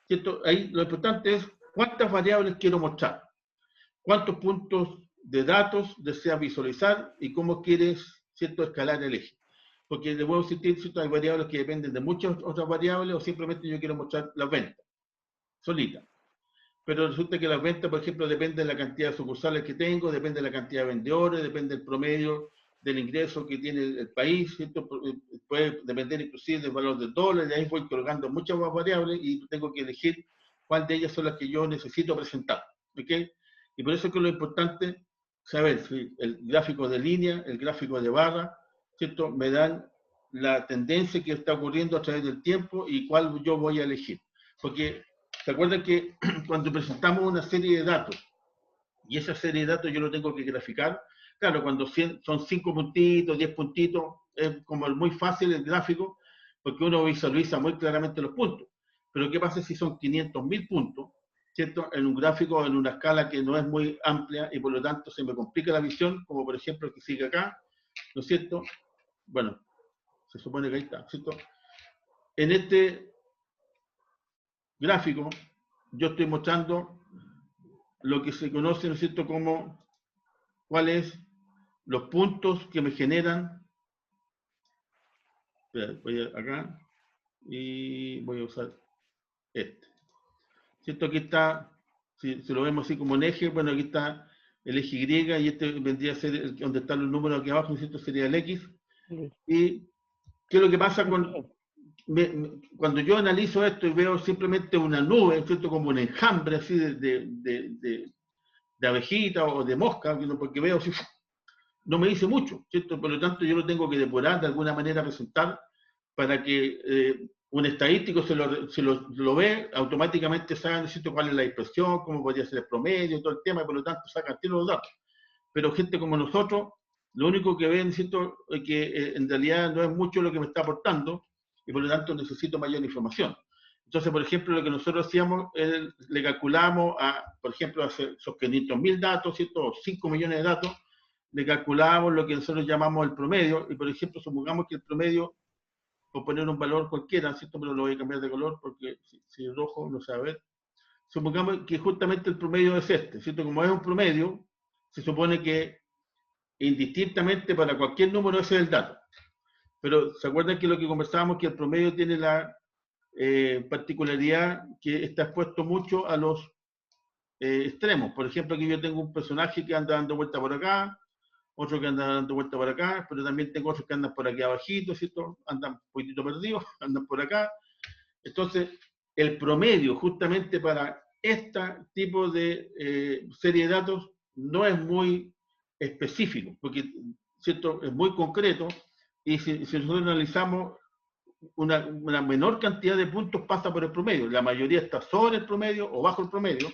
¿Cierto? Ahí lo importante es cuántas variables quiero mostrar, cuántos puntos de datos deseas visualizar y cómo quieres, ¿cierto?, escalar el eje. Porque de nuevo, ¿cierto?, hay variables que dependen de muchas otras variables o simplemente yo quiero mostrar las ventas solitas. Pero resulta que las ventas, por ejemplo, dependen de la cantidad de sucursales que tengo, depende de la cantidad de vendedores, depende del promedio del ingreso que tiene el país, ¿cierto? Puede depender inclusive del valor del dólar, y ahí voy colocando muchas más variables y tengo que elegir cuál de ellas son las que yo necesito presentar, ¿ok? Y por eso es que lo importante saber si el gráfico de línea, el gráfico de barra, ¿cierto? Me dan la tendencia que está ocurriendo a través del tiempo y cuál yo voy a elegir. Porque, ¿se acuerdan que cuando presentamos una serie de datos, y esa serie de datos yo lo tengo que graficar? Claro, cuando son 5 puntitos, 10 puntitos, es como muy fácil el gráfico, porque uno visualiza muy claramente los puntos. Pero ¿qué pasa si son 500.000 puntos, ¿cierto? En un gráfico, en una escala que no es muy amplia, y por lo tanto se me complica la visión, como por ejemplo el que sigue acá, ¿no es cierto? Bueno, se supone que ahí está, ¿cierto? En este gráfico yo estoy mostrando lo que se conoce, ¿no es cierto?, como cuáles los puntos que me generan. Espera, voy acá y voy a usar este. ¿Cierto? Aquí está, si lo vemos así como un eje, bueno, aquí está el eje Y y este vendría a ser donde están los números aquí abajo, ¿no es cierto? Sería el X. Y ¿qué es lo que pasa cuando yo analizo esto y veo simplemente una nube, ¿cierto? Como un enjambre así de abejita o de mosca, porque veo así, no me dice mucho, ¿cierto? Por lo tanto, yo lo tengo que depurar de alguna manera, presentar, para que un estadístico se lo ve, automáticamente sabe, ¿cierto?, cuál es la dispersión, cómo podría ser el promedio, todo el tema, y por lo tanto sacan los datos. Pero gente como nosotros, lo único que ven, ¿cierto?, es que en realidad no es mucho lo que me está aportando, y por lo tanto necesito mayor información. Entonces, por ejemplo, lo que nosotros hacíamos, le calculamos por ejemplo, a esos 500.000 datos, ¿cierto?, o 5 millones de datos, le calculamos lo que nosotros llamamos el promedio, y por ejemplo, supongamos que el promedio, por poner un valor cualquiera, ¿cierto?, pero lo voy a cambiar de color porque si es rojo no se va a ver. Supongamos que justamente el promedio es este, ¿cierto? Como es un promedio, se supone que indistintamente para cualquier número ese es el dato. Pero ¿se acuerdan que lo que conversábamos, que el promedio tiene la particularidad que está expuesto mucho a los extremos? Por ejemplo, aquí yo tengo un personaje que anda dando vuelta por acá, otro que anda dando vuelta por acá, pero también tengo otros que andan por aquí abajito, ¿cierto? Andan un poquitito perdidos, andan por acá. Entonces, el promedio justamente para este tipo de serie de datos no es muy específico, porque, ¿cierto?, es muy concreto, y si nosotros analizamos, una menor cantidad de puntos pasa por el promedio, la mayoría está sobre el promedio o bajo el promedio,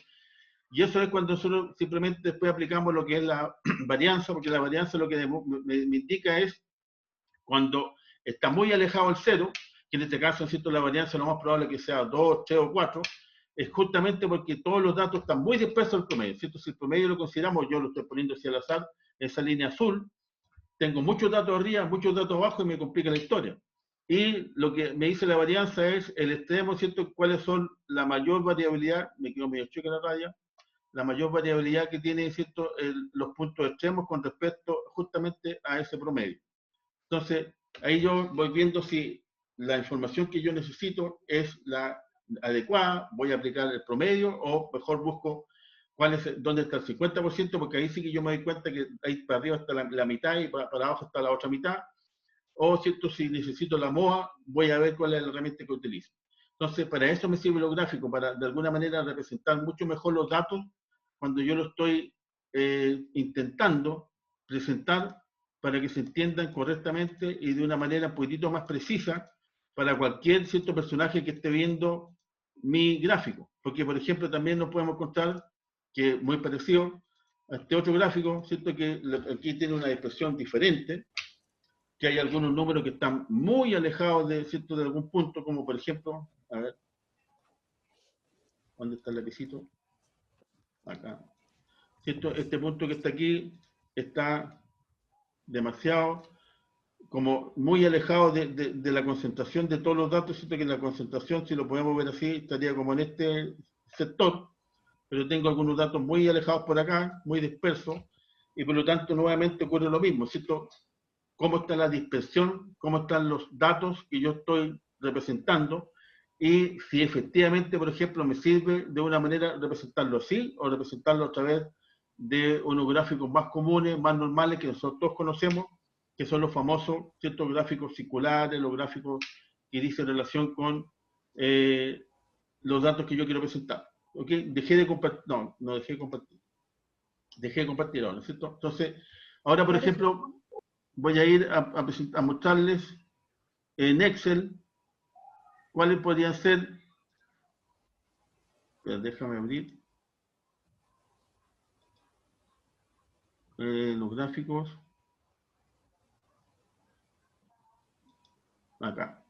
y eso es cuando nosotros simplemente después aplicamos lo que es la varianza, porque la varianza lo que me indica es cuando está muy alejado del cero, que en este caso, ¿cierto?, la varianza lo más probable que sea 2, 3 o 4, es justamente porque todos los datos están muy dispersos al promedio, ¿cierto? Si el promedio lo consideramos, yo lo estoy poniendo hacia al azar, esa línea azul, tengo muchos datos arriba, muchos datos abajo y me complica la historia. Y lo que me dice la varianza es el extremo, ¿cierto?, cuáles son la mayor variabilidad, me quedo medio chica la raya, la mayor variabilidad que tiene, ¿cierto?, los puntos extremos con respecto justamente a ese promedio. Entonces, ahí yo voy viendo si la información que yo necesito es la adecuada, voy a aplicar el promedio, o mejor busco dónde está el 50%, porque ahí sí que yo me doy cuenta que ahí para arriba está la mitad y para abajo está la otra mitad, o ¿cierto?, si necesito la MOA, voy a ver cuál es la herramienta que utilizo. Entonces, para eso me sirve lo gráfico, para de alguna manera representar mucho mejor los datos cuando yo lo estoy intentando presentar, para que se entiendan correctamente y de una manera un poquitito más precisa para cualquier cierto personaje que esté viendo mi gráfico. Porque, por ejemplo, también nos podemos encontrar que muy parecido a este otro gráfico, ¿cierto?, que aquí tiene una expresión diferente, que hay algunos números que están muy alejados de, ¿cierto?, de algún punto, como por ejemplo, a ver, ¿dónde está el lapicito? Acá. ¿Cierto? Este punto que está aquí está demasiado, como muy alejado de la concentración de todos los datos, ¿cierto?, que la concentración, si lo podemos ver así, estaría como en este sector, pero tengo algunos datos muy alejados por acá, muy dispersos, y por lo tanto nuevamente ocurre lo mismo, ¿cierto? Cómo está la dispersión, cómo están los datos que yo estoy representando, y si efectivamente, por ejemplo, me sirve de una manera representarlo así, o representarlo a través de unos gráficos más comunes, más normales, que nosotros todos conocemos, que son los famosos ciertos gráficos circulares, los gráficos que dicen relación con los datos que yo quiero presentar. ¿Ok? Dejé de compartir, no dejé de compartir. Dejé de compartir ahora, ¿no es cierto? Entonces, ahora, por ejemplo, voy a ir a mostrarles en Excel cuáles podrían ser. Pero déjame abrir los gráficos. Acá.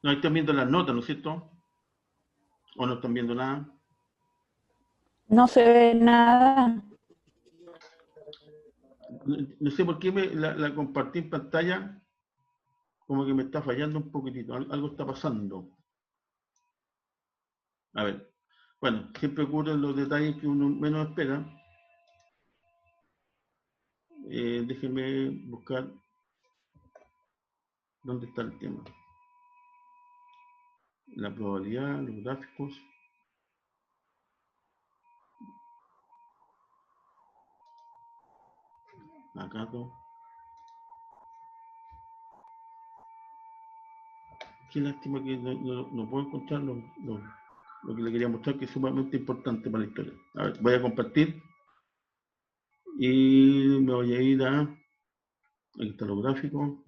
No, ahí están viendo las notas, ¿no es cierto? ¿O no están viendo nada? No se ve nada. No sé por qué la compartí en pantalla, como que me está fallando un poquitito. Algo está pasando. A ver. Bueno, siempre ocurren los detalles que uno menos espera. Déjenme buscar dónde está el tema. La probabilidad, los gráficos. Acá todo. Qué lástima que no puedo encontrar lo que le quería mostrar, que es sumamente importante para la historia. A ver, voy a compartir y me voy a ir a... Aquí están los gráficos.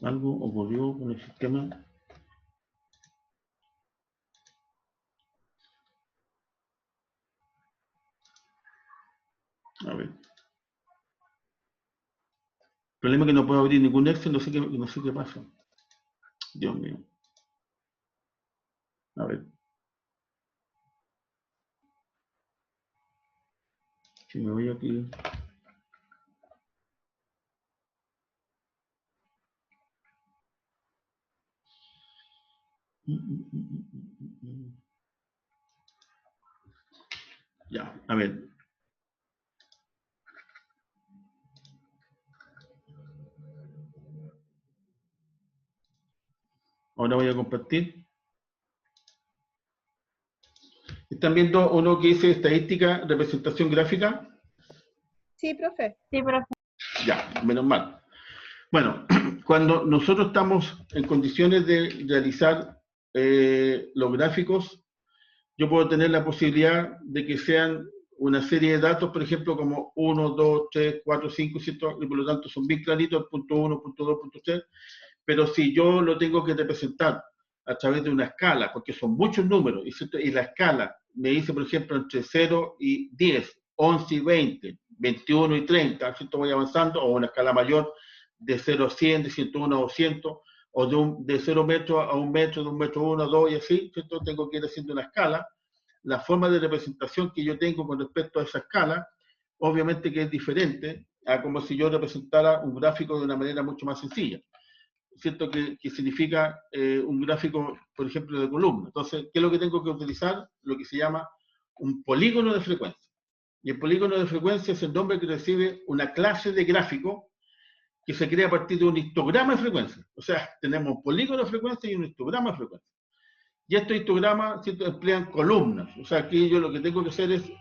Algo ocurrió con el sistema. A ver. El problema es que no puedo abrir ningún Excel, no sé qué pasa. Dios mío. A ver. Si me voy aquí. Ya, a ver. Ahora voy a compartir. ¿Están viendo uno que dice estadística, representación gráfica? Sí, profe. Sí, profe. Ya, menos mal. Bueno, cuando nosotros estamos en condiciones de realizar los gráficos, yo puedo tener la posibilidad de que sean una serie de datos, por ejemplo, como 1, 2, 3, 4, 5, ¿cierto? Y por lo tanto son bien claritos, punto 1, punto 2, punto 3. Pero si yo lo tengo que representar a través de una escala, porque son muchos números, ¿cierto? Y la escala me dice, por ejemplo, entre 0 y 10, 11 y 20, 21 y 30, ¿cierto? Voy avanzando, o una escala mayor de 0 a 100, de 101 a 200, o de 0 metros a 1 metro, de 1 metro a 1 a 2 y así, ¿cierto? Tengo que ir haciendo una escala. La forma de representación que yo tengo con respecto a esa escala, obviamente que es diferente a como si yo representara un gráfico de una manera mucho más sencilla. ¿Cierto? Que significa un gráfico, por ejemplo, de columna. Entonces, ¿qué es lo que tengo que utilizar? Lo que se llama un polígono de frecuencia. Y el polígono de frecuencia es el nombre que recibe una clase de gráfico que se crea a partir de un histograma de frecuencia. O sea, tenemos un polígono de frecuencia y un histograma de frecuencia. Y estos histogramas, ¿cierto?, emplean columnas. O sea, aquí yo lo que tengo que hacer es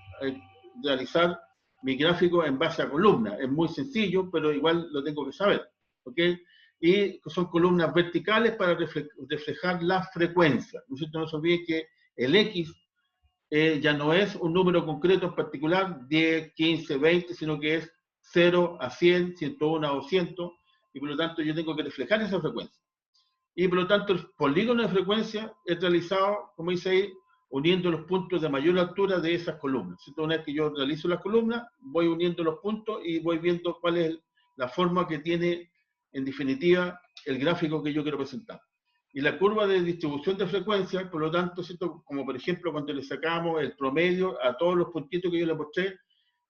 realizar mi gráfico en base a columnas. Es muy sencillo, pero igual lo tengo que saber. ¿Ok? Y son columnas verticales para reflejar la frecuencia. ¿No es cierto? No se olviden que el X ya no es un número concreto en particular, 10, 15, 20, sino que es 0 a 100, 101 a 200, y por lo tanto yo tengo que reflejar esa frecuencia. Y por lo tanto el polígono de frecuencia es realizado, como dice ahí, uniendo los puntos de mayor altura de esas columnas. ¿Cierto? Una vez que yo realizo las columnas, voy uniendo los puntos y voy viendo cuál es la forma que tiene, en definitiva, el gráfico que yo quiero presentar. Y la curva de distribución de frecuencia, por lo tanto, ¿cierto?, como por ejemplo cuando le sacamos el promedio a todos los puntitos que yo le mostré,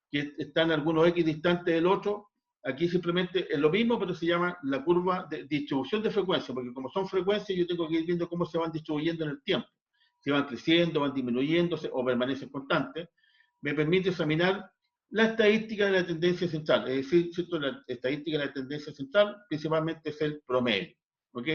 que están algunos X distantes del otro, aquí simplemente es lo mismo, pero se llama la curva de distribución de frecuencia, porque como son frecuencias, yo tengo que ir viendo cómo se van distribuyendo en el tiempo. Si van creciendo, van disminuyéndose o permanecen constantes. Me permite examinar la estadística de la tendencia central, es decir, ¿cierto? La estadística de la tendencia central principalmente es el promedio, ¿ok?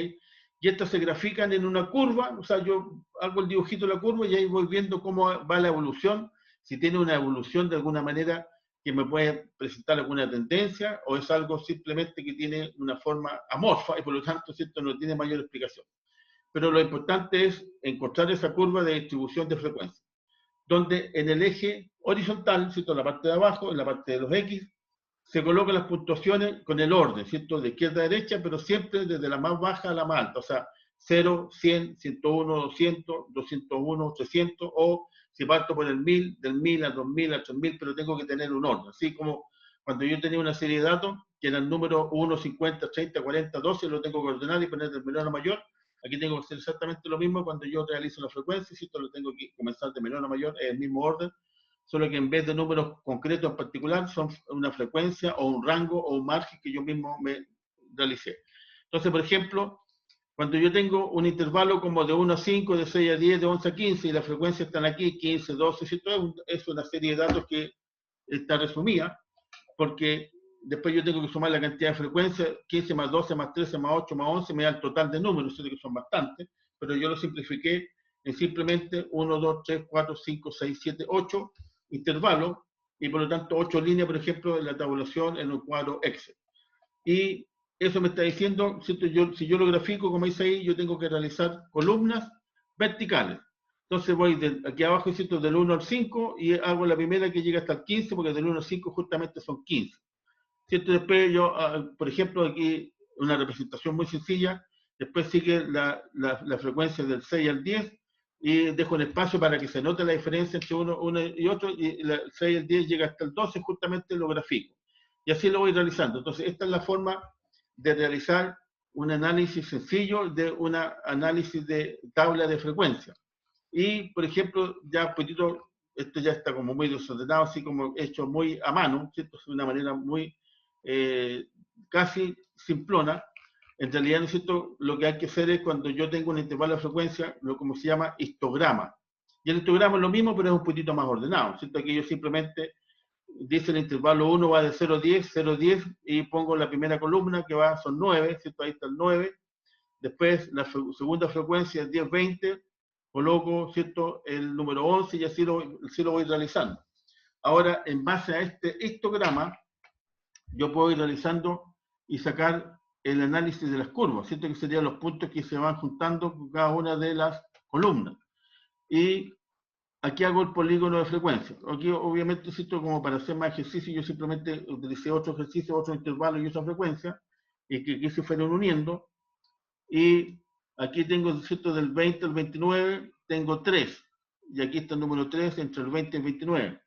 Y estas se grafican en una curva, o sea, yo hago el dibujito de la curva y ahí voy viendo cómo va la evolución, si tiene una evolución de alguna manera que me puede presentar alguna tendencia, o es algo simplemente que tiene una forma amorfa y por lo tanto, ¿cierto? No tiene mayor explicación. Pero lo importante es encontrar esa curva de distribución de frecuencia, donde en el eje horizontal, ¿cierto? En la parte de abajo, en la parte de los X, se colocan las puntuaciones con el orden, ¿cierto? De izquierda a derecha, pero siempre desde la más baja a la más alta, o sea, 0, 100, 101, 200, 201, 300, o si parto por el 1000, del 1000 al 2000, al 3000, pero tengo que tener un orden, así como cuando yo tenía una serie de datos, que eran números 1, 50, 30, 40, 12, lo tengo que ordenar y poner del menor a mayor. Aquí tengo que hacer exactamente lo mismo cuando yo realizo la frecuencia, ¿cierto? Lo tengo que comenzar de menor a mayor, es el mismo orden, solo que en vez de números concretos en particular, son una frecuencia o un rango o un margen que yo mismo me realicé. Entonces, por ejemplo, cuando yo tengo un intervalo como de 1 a 5, de 6 a 10, de 11 a 15, y las frecuencias están aquí, 15, 12, ¿cierto? Es una serie de datos que está resumida, porque después yo tengo que sumar la cantidad de frecuencias, 15 más 12 más 13 más 8 más 11, me da el total de números, que son bastantes, pero yo lo simplifiqué en simplemente 1, 2, 3, 4, 5, 6, 7, 8 intervalos, y por lo tanto 8 líneas, por ejemplo, en la tabulación en un cuadro Excel. Y eso me está diciendo, ¿cierto? Si yo lo grafico, como dice ahí, yo tengo que realizar columnas verticales. Entonces voy de aquí abajo, ¿cierto? Del 1 al 5 y hago la primera que llega hasta el 15, porque del 1 al 5 justamente son 15. ¿Cierto? Después yo, por ejemplo, aquí una representación muy sencilla, después sigue la frecuencia del 6 al 10 y dejo un espacio para que se note la diferencia entre uno y otro, y el 6 al 10 llega hasta el 12, justamente lo grafico. Y así lo voy realizando. Entonces, esta es la forma de realizar un análisis sencillo de un análisis de tabla de frecuencia. Y, por ejemplo, ya un poquito, esto ya está como muy desordenado, así como hecho muy a mano, ¿cierto? Es una manera muy casi simplona. En realidad, ¿no es cierto? Lo que hay que hacer es cuando yo tengo un intervalo de frecuencia, lo como se llama histograma. Y el histograma es lo mismo, pero es un poquito más ordenado, ¿cierto? Aquí yo simplemente dice el intervalo 1 va de 0 a 10, 0 a 10, y pongo la primera columna que va, son 9, ¿cierto? Ahí está el 9. Después la segunda frecuencia es 10, 20, coloco, ¿cierto? El número 11 y así lo voy realizando. Ahora, en base a este histograma, yo puedo ir realizando y sacar el análisis de las curvas, ¿cierto? Que serían los puntos que se van juntando con cada una de las columnas. Y aquí hago el polígono de frecuencia. Aquí, obviamente, ¿cierto? Como para hacer más ejercicio, yo simplemente utilicé otro ejercicio, otro intervalo y otra frecuencia, y que aquí se fueron uniendo. Y aquí tengo, ¿cierto? Del 20 al 29, tengo 3. Y aquí está el número 3 entre el 20 y el 29.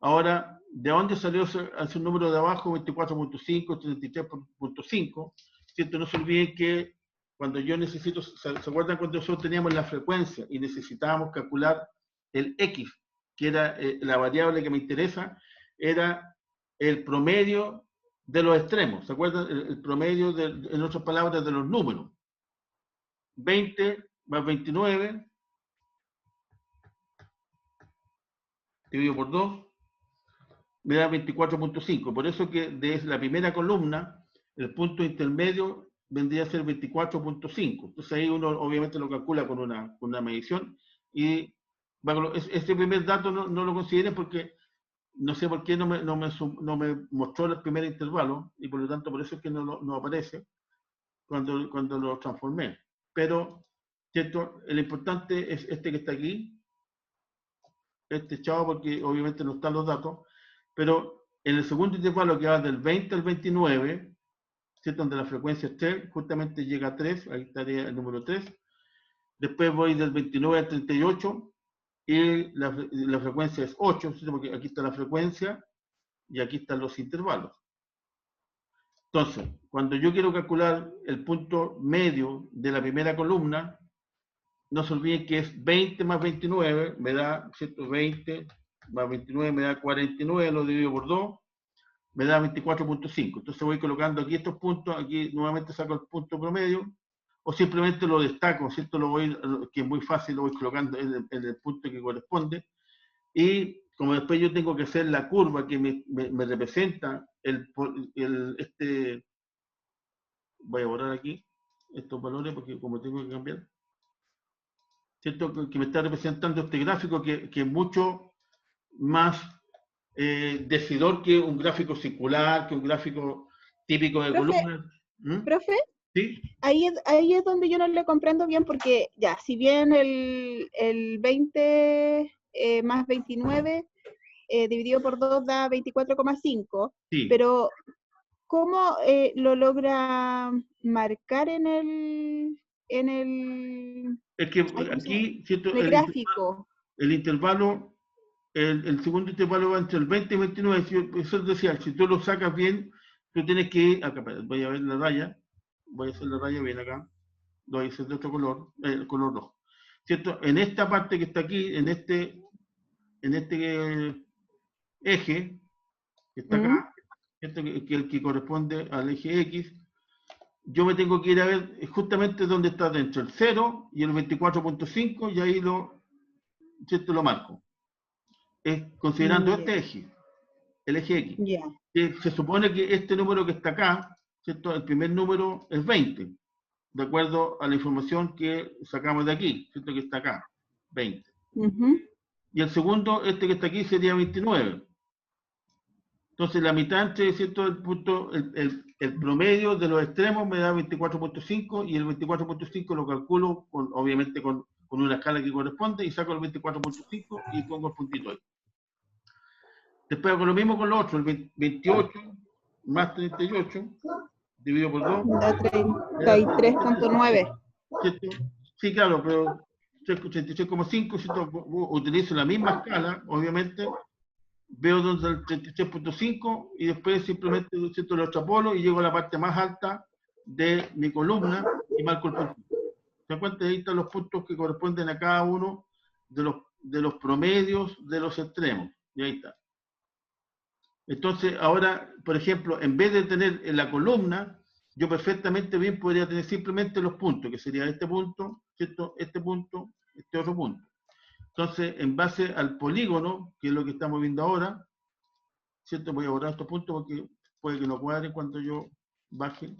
Ahora, ¿de dónde salió ese número de abajo? 24.5, 33.5. ¿Cierto? No se olviden que cuando yo necesito, ¿se acuerdan cuando nosotros teníamos la frecuencia y necesitábamos calcular el X, que era la variable que me interesa, era el promedio de los extremos? ¿Se acuerdan? El promedio, en otras palabras, de los números. 20 más 29 dividido por 2 me da 24.5. Por eso que desde la primera columna, el punto intermedio vendría a ser 24.5. Entonces ahí uno obviamente lo calcula con una medición. Y bueno, este primer dato no lo consideren porque no sé por qué no me mostró el primer intervalo, y por lo tanto por eso es que no aparece cuando lo transformé. Pero, ¿cierto? El importante es este que está aquí, este chavo, porque obviamente no están los datos, pero en el segundo intervalo que va del 20 al 29, ¿cierto? Donde la frecuencia es 3, justamente llega a 3, ahí estaría el número 3. Después voy del 29 al 38 y la frecuencia es 8, ¿cierto? Porque aquí está la frecuencia y aquí están los intervalos. Entonces, cuando yo quiero calcular el punto medio de la primera columna, no se olviden que es 20 más 29, me da 120 más 29, me da 49, lo divido por 2, me da 24.5. Entonces voy colocando aquí estos puntos, aquí nuevamente saco el punto promedio, o simplemente lo destaco, ¿cierto? Que es muy fácil, lo voy colocando en el punto que corresponde, y como después yo tengo que hacer la curva que me representa voy a borrar aquí estos valores porque como tengo que cambiar, ¿cierto? Que me está representando este gráfico que es mucho más decidor que un gráfico circular, que un gráfico típico de Profe, columnas. ¿Mm? Profe, ¿Sí? ahí es donde yo no le comprendo bien porque ya, si bien el 20 más 29 dividido por 2 da 24,5, Sí. pero ¿cómo lo logra marcar en el Es que ay, ¿cómo se llama? aquí, ¿cierto? En el gráfico? El intervalo, el segundo intervalo va entre el 20 y 29. Eso decía, si tú lo sacas bien, tú tienes que ir, acá, voy a ver la raya, voy a hacer la raya bien acá, lo voy a hacer de otro color, el color rojo. ¿Cierto? En esta parte que está aquí, en este eje, que está acá, ¿cierto? Que corresponde al eje X, yo me tengo que ir a ver justamente dónde está dentro el 0 y el 24.5 y ahí ¿cierto? Lo marco. Es considerando este eje, el eje X. Ya. Que se supone que este número que está acá, ¿cierto? El primer número es 20, de acuerdo a la información que sacamos de aquí, ¿cierto? Que está acá, 20. Y el segundo, este que está aquí, sería 29. Entonces la mitad entre, ¿cierto? El promedio de los extremos me da 24.5 y el 24.5 lo calculo obviamente con una escala que corresponde y saco el 24.5 y pongo el puntito ahí. Después hago lo mismo con los otros, el 28 más 38 dividido por 2. Da 33,9. ¿Cierto? Sí, claro, pero 86,5, ¿cierto? Utilizo la misma escala, obviamente. Veo donde el 33.5 y después simplemente, ¿cierto? Lo extrapolo y llego a la parte más alta de mi columna y marco el punto. ¿Se dan cuenta? Ahí están los puntos que corresponden a cada uno de los promedios de los extremos. Y ahí está. Entonces, ahora, por ejemplo, en vez de tener en la columna, yo perfectamente bien podría tener simplemente los puntos, que sería este punto, ¿cierto? Este punto, este otro punto. Entonces, en base al polígono, que es lo que estamos viendo ahora, ¿cierto? Voy a borrar estos puntos porque puede que no cuadren cuando yo baje.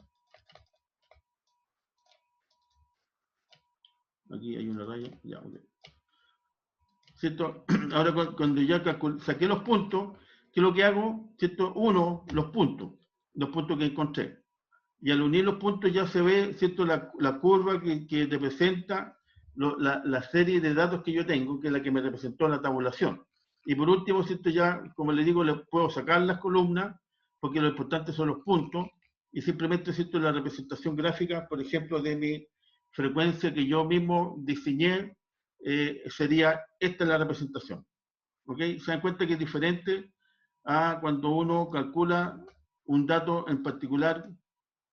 Aquí hay una raya, ya, ok. ¿Cierto? Ahora cuando ya saqué los puntos, ¿qué es lo que hago? ¿Cierto? Uno, los puntos que encontré. Y al unir los puntos ya se ve, ¿cierto? La curva que representa la serie de datos que yo tengo, que es la que me representó la tabulación. Y por último, ¿cierto? Ya, como le digo, le puedo sacar las columnas, porque lo importante son los puntos, y simplemente, ¿cierto? La representación gráfica, por ejemplo, de mi frecuencia que yo mismo diseñé, sería esta la representación. ¿Ok? Se dan cuenta que es diferente a cuando uno calcula un dato en particular,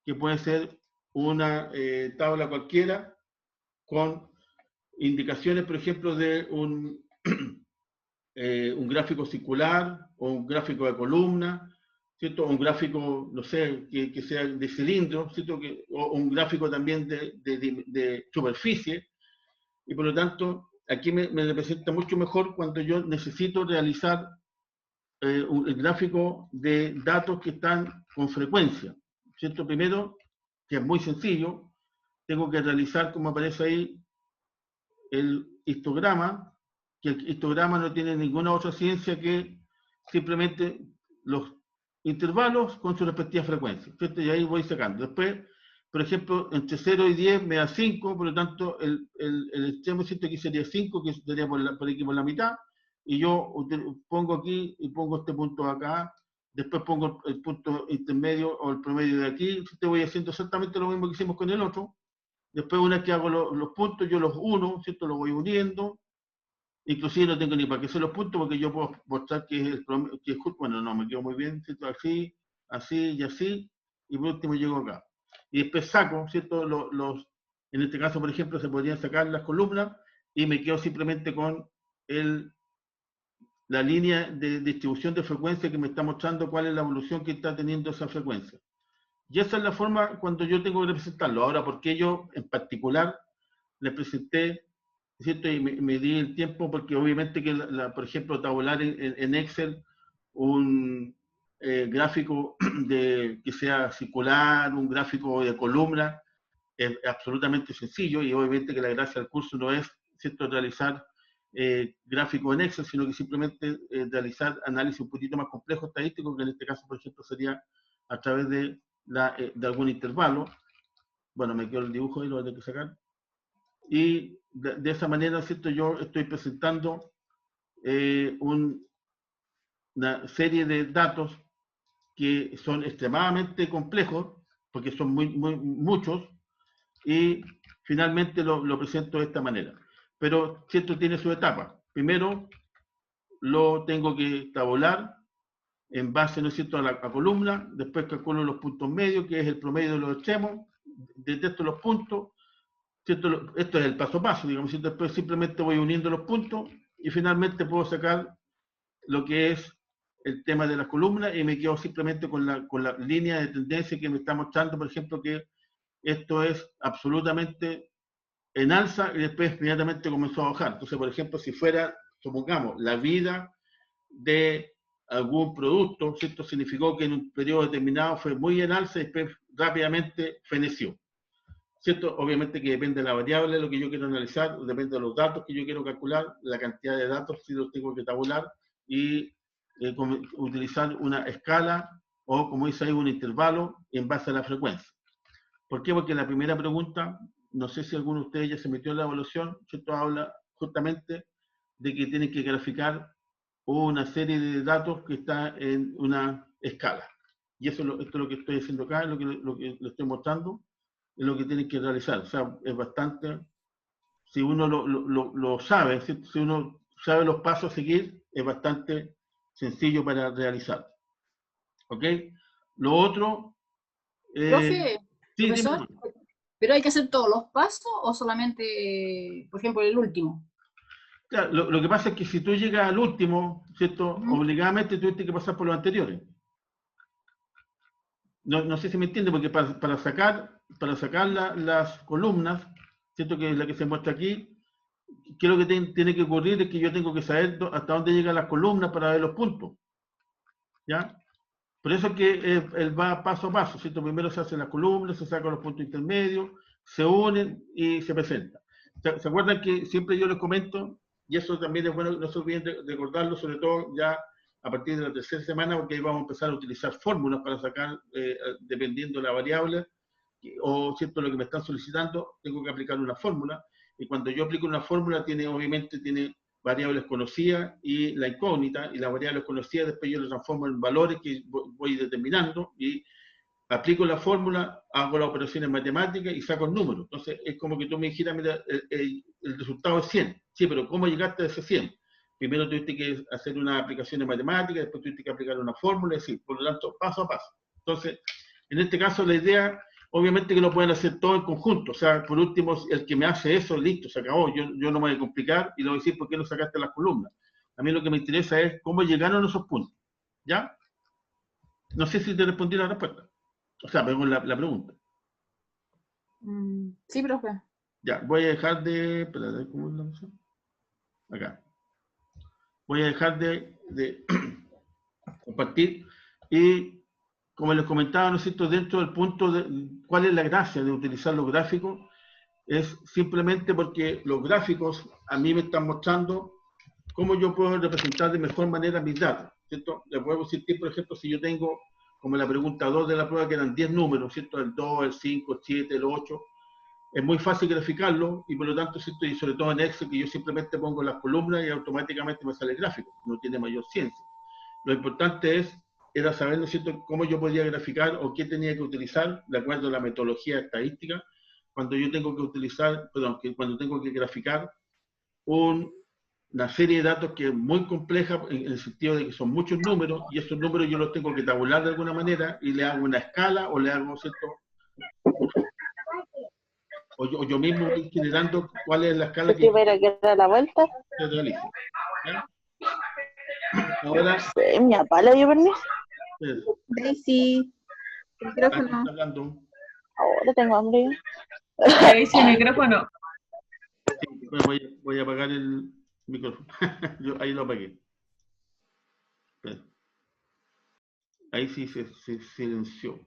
que puede ser una tabla cualquiera, con indicaciones, por ejemplo, de un gráfico circular o un gráfico de columna, ¿cierto? O un gráfico, no sé, que sea de cilindro, ¿cierto? O un gráfico también de superficie. Y por lo tanto, aquí me representa mucho mejor cuando yo necesito realizar el gráfico de datos que están con frecuencia, ¿cierto? Primero, que es muy sencillo, tengo que realizar, como aparece ahí, el histograma, que el histograma no tiene ninguna otra ciencia que simplemente los intervalos con su respectiva frecuencia, ¿cierto? Y ahí voy sacando. Después, por ejemplo, entre 0 y 10 me da 5, por lo tanto, el extremo, ¿cierto? Aquí sería 5, que sería por aquí por la mitad, y yo pongo aquí y pongo este punto acá, después pongo el punto intermedio o el promedio de aquí, te voy haciendo exactamente lo mismo que hicimos con el otro. Después, una vez que hago los puntos, yo los uno, ¿cierto? Los voy uniendo. Inclusive no tengo ni para qué hacer los puntos, porque yo puedo mostrar que es el promedio, que es justo, bueno, no, me quedo muy bien, ¿cierto? Así, así y así, y por último llego acá. Y después saco, ¿cierto? En este caso, por ejemplo, se podrían sacar las columnas, y me quedo simplemente con la línea de distribución de frecuencia que me está mostrando cuál es la evolución que está teniendo esa frecuencia. Y esa es la forma cuando yo tengo que representarlo. Ahora, ¿por qué yo en particular le presenté ¿cierto? Y me di el tiempo porque obviamente que, por ejemplo, tabular en Excel un gráfico que sea circular, un gráfico de columna, es absolutamente sencillo, y obviamente que la gracia del curso no es, ¿cierto?, realizar gráficos en Excel, sino que simplemente realizar análisis un poquito más complejo estadístico, que en este caso, por ejemplo, sería a través de algún intervalo. Bueno, me quedó el dibujo y lo voy a tener que sacar. Y de esa manera, ¿cierto?, yo estoy presentando una serie de datos que son extremadamente complejos, porque son muchos, y finalmente lo presento de esta manera. Pero, ¿cierto?, tiene su etapa. Primero, lo tengo que tabular en base, ¿no es cierto?, a la columna, después calculo los puntos medios, que es el promedio de los extremos, detesto los puntos, ¿cierto? Esto es el paso a paso, digamos, ¿cierto? Después simplemente voy uniendo los puntos y finalmente puedo sacar lo que es el tema de las columnas y me quedo simplemente con la línea de tendencia que me está mostrando, por ejemplo, que esto es absolutamente en alza y después inmediatamente comenzó a bajar. Entonces, por ejemplo, si fuera, supongamos, la vida de algún producto, ¿cierto?, significó que en un periodo determinado fue muy en alza y después rápidamente feneció, ¿cierto? Obviamente que depende de la variable de lo que yo quiero analizar, depende de los datos que yo quiero calcular, la cantidad de datos si los tengo que tabular y utilizar una escala o, como dice ahí, un intervalo en base a la frecuencia. ¿Por qué? Porque la primera pregunta, no sé si alguno de ustedes ya se metió en la evaluación, ¿cierto?, habla justamente de que tienen que graficar una serie de datos que está en una escala. Y eso esto es lo que estoy haciendo acá, es lo que le estoy mostrando, es lo que tienen que realizar. O sea, es bastante, si uno lo sabe, si uno sabe los pasos a seguir, es bastante sencillo para realizar. ¿Ok? Lo otro... Profe, sí, profesor, dime. ¿pero hay que hacer todos los pasos o solamente, por ejemplo, el último? Claro, lo que pasa es que si tú llegas al último, ¿cierto? Obligadamente tuviste que pasar por los anteriores. No sé si me entiende, porque para sacar las columnas, ¿cierto?, que es la que se muestra aquí, ¿qué es lo que tiene que ocurrir? Es que yo tengo que saber hasta dónde llegan las columnas para ver los puntos. ¿Ya? Por eso es que él va paso a paso, ¿cierto? Primero se hacen las columnas, se sacan los puntos intermedios, se unen y se presentan. ¿Se acuerdan que siempre yo les comento, y eso también es bueno, no se olviden de recordarlo, sobre todo ya a partir de la tercera semana, porque ahí vamos a empezar a utilizar fórmulas para sacar, dependiendo de la variable, o ¿cierto?, lo que me están solicitando, tengo que aplicar una fórmula, y cuando yo aplico una fórmula, obviamente tiene variables conocidas y la incógnita, y las variables conocidas después yo las transformo en valores que voy determinando, y aplico la fórmula, hago las operaciones matemáticas y saco el número. Entonces es como que tú me dijeras, mira, el resultado es 100. Sí, pero ¿cómo llegaste a ese 100? Primero tuviste que hacer una aplicación de matemáticas, después tuviste que aplicar una fórmula, y así, por lo tanto, paso a paso. Entonces, en este caso la idea, obviamente que lo pueden hacer todo en conjunto. O sea, por último, el que me hace eso, listo, se acabó. Yo no me voy a complicar y le voy a decir por qué no sacaste las columnas. A mí lo que me interesa es cómo llegaron a esos puntos. ¿Ya? No sé si te respondí la respuesta. O sea, perdón, la pregunta. Sí, profe. Ya, voy a dejar de... Espérate, ¿cómo es la opción? Acá. Voy a dejar de compartir y, como les comentaba, ¿no es cierto?, dentro del punto de cuál es la gracia de utilizar los gráficos, es simplemente porque los gráficos a mí me están mostrando cómo yo puedo representar de mejor manera mis datos, ¿cierto? Les puedo decir que, por ejemplo, si yo tengo, como la pregunta 2 de la prueba, que eran 10 números, ¿cierto? El 2, el 5, el 7, el 8, es muy fácil graficarlo y por lo tanto, ¿cierto?, y sobre todo en Excel, que yo simplemente pongo las columnas y automáticamente me sale el gráfico, no tiene mayor ciencia. Lo importante era saber, ¿no es cierto?, cómo yo podía graficar o qué tenía que utilizar de acuerdo a la metodología estadística cuando yo tengo que utilizar, cuando tengo que graficar una serie de datos que es muy compleja en el sentido de que son muchos números y esos números yo los tengo que tabular de alguna manera y le hago una escala o le hago, ¿cierto?, o yo mismo voy generando cuál es la escala que dar la vuelta. se realiza. ¿Ya? Ahora, ¿Mi papá le dio permiso? Daisy, el micrófono. está hablando. Ahora tengo hambre. Ahí sí, el micrófono. Voy a apagar el micrófono. Ahí lo apagué. Espera. Ahí sí se silenció.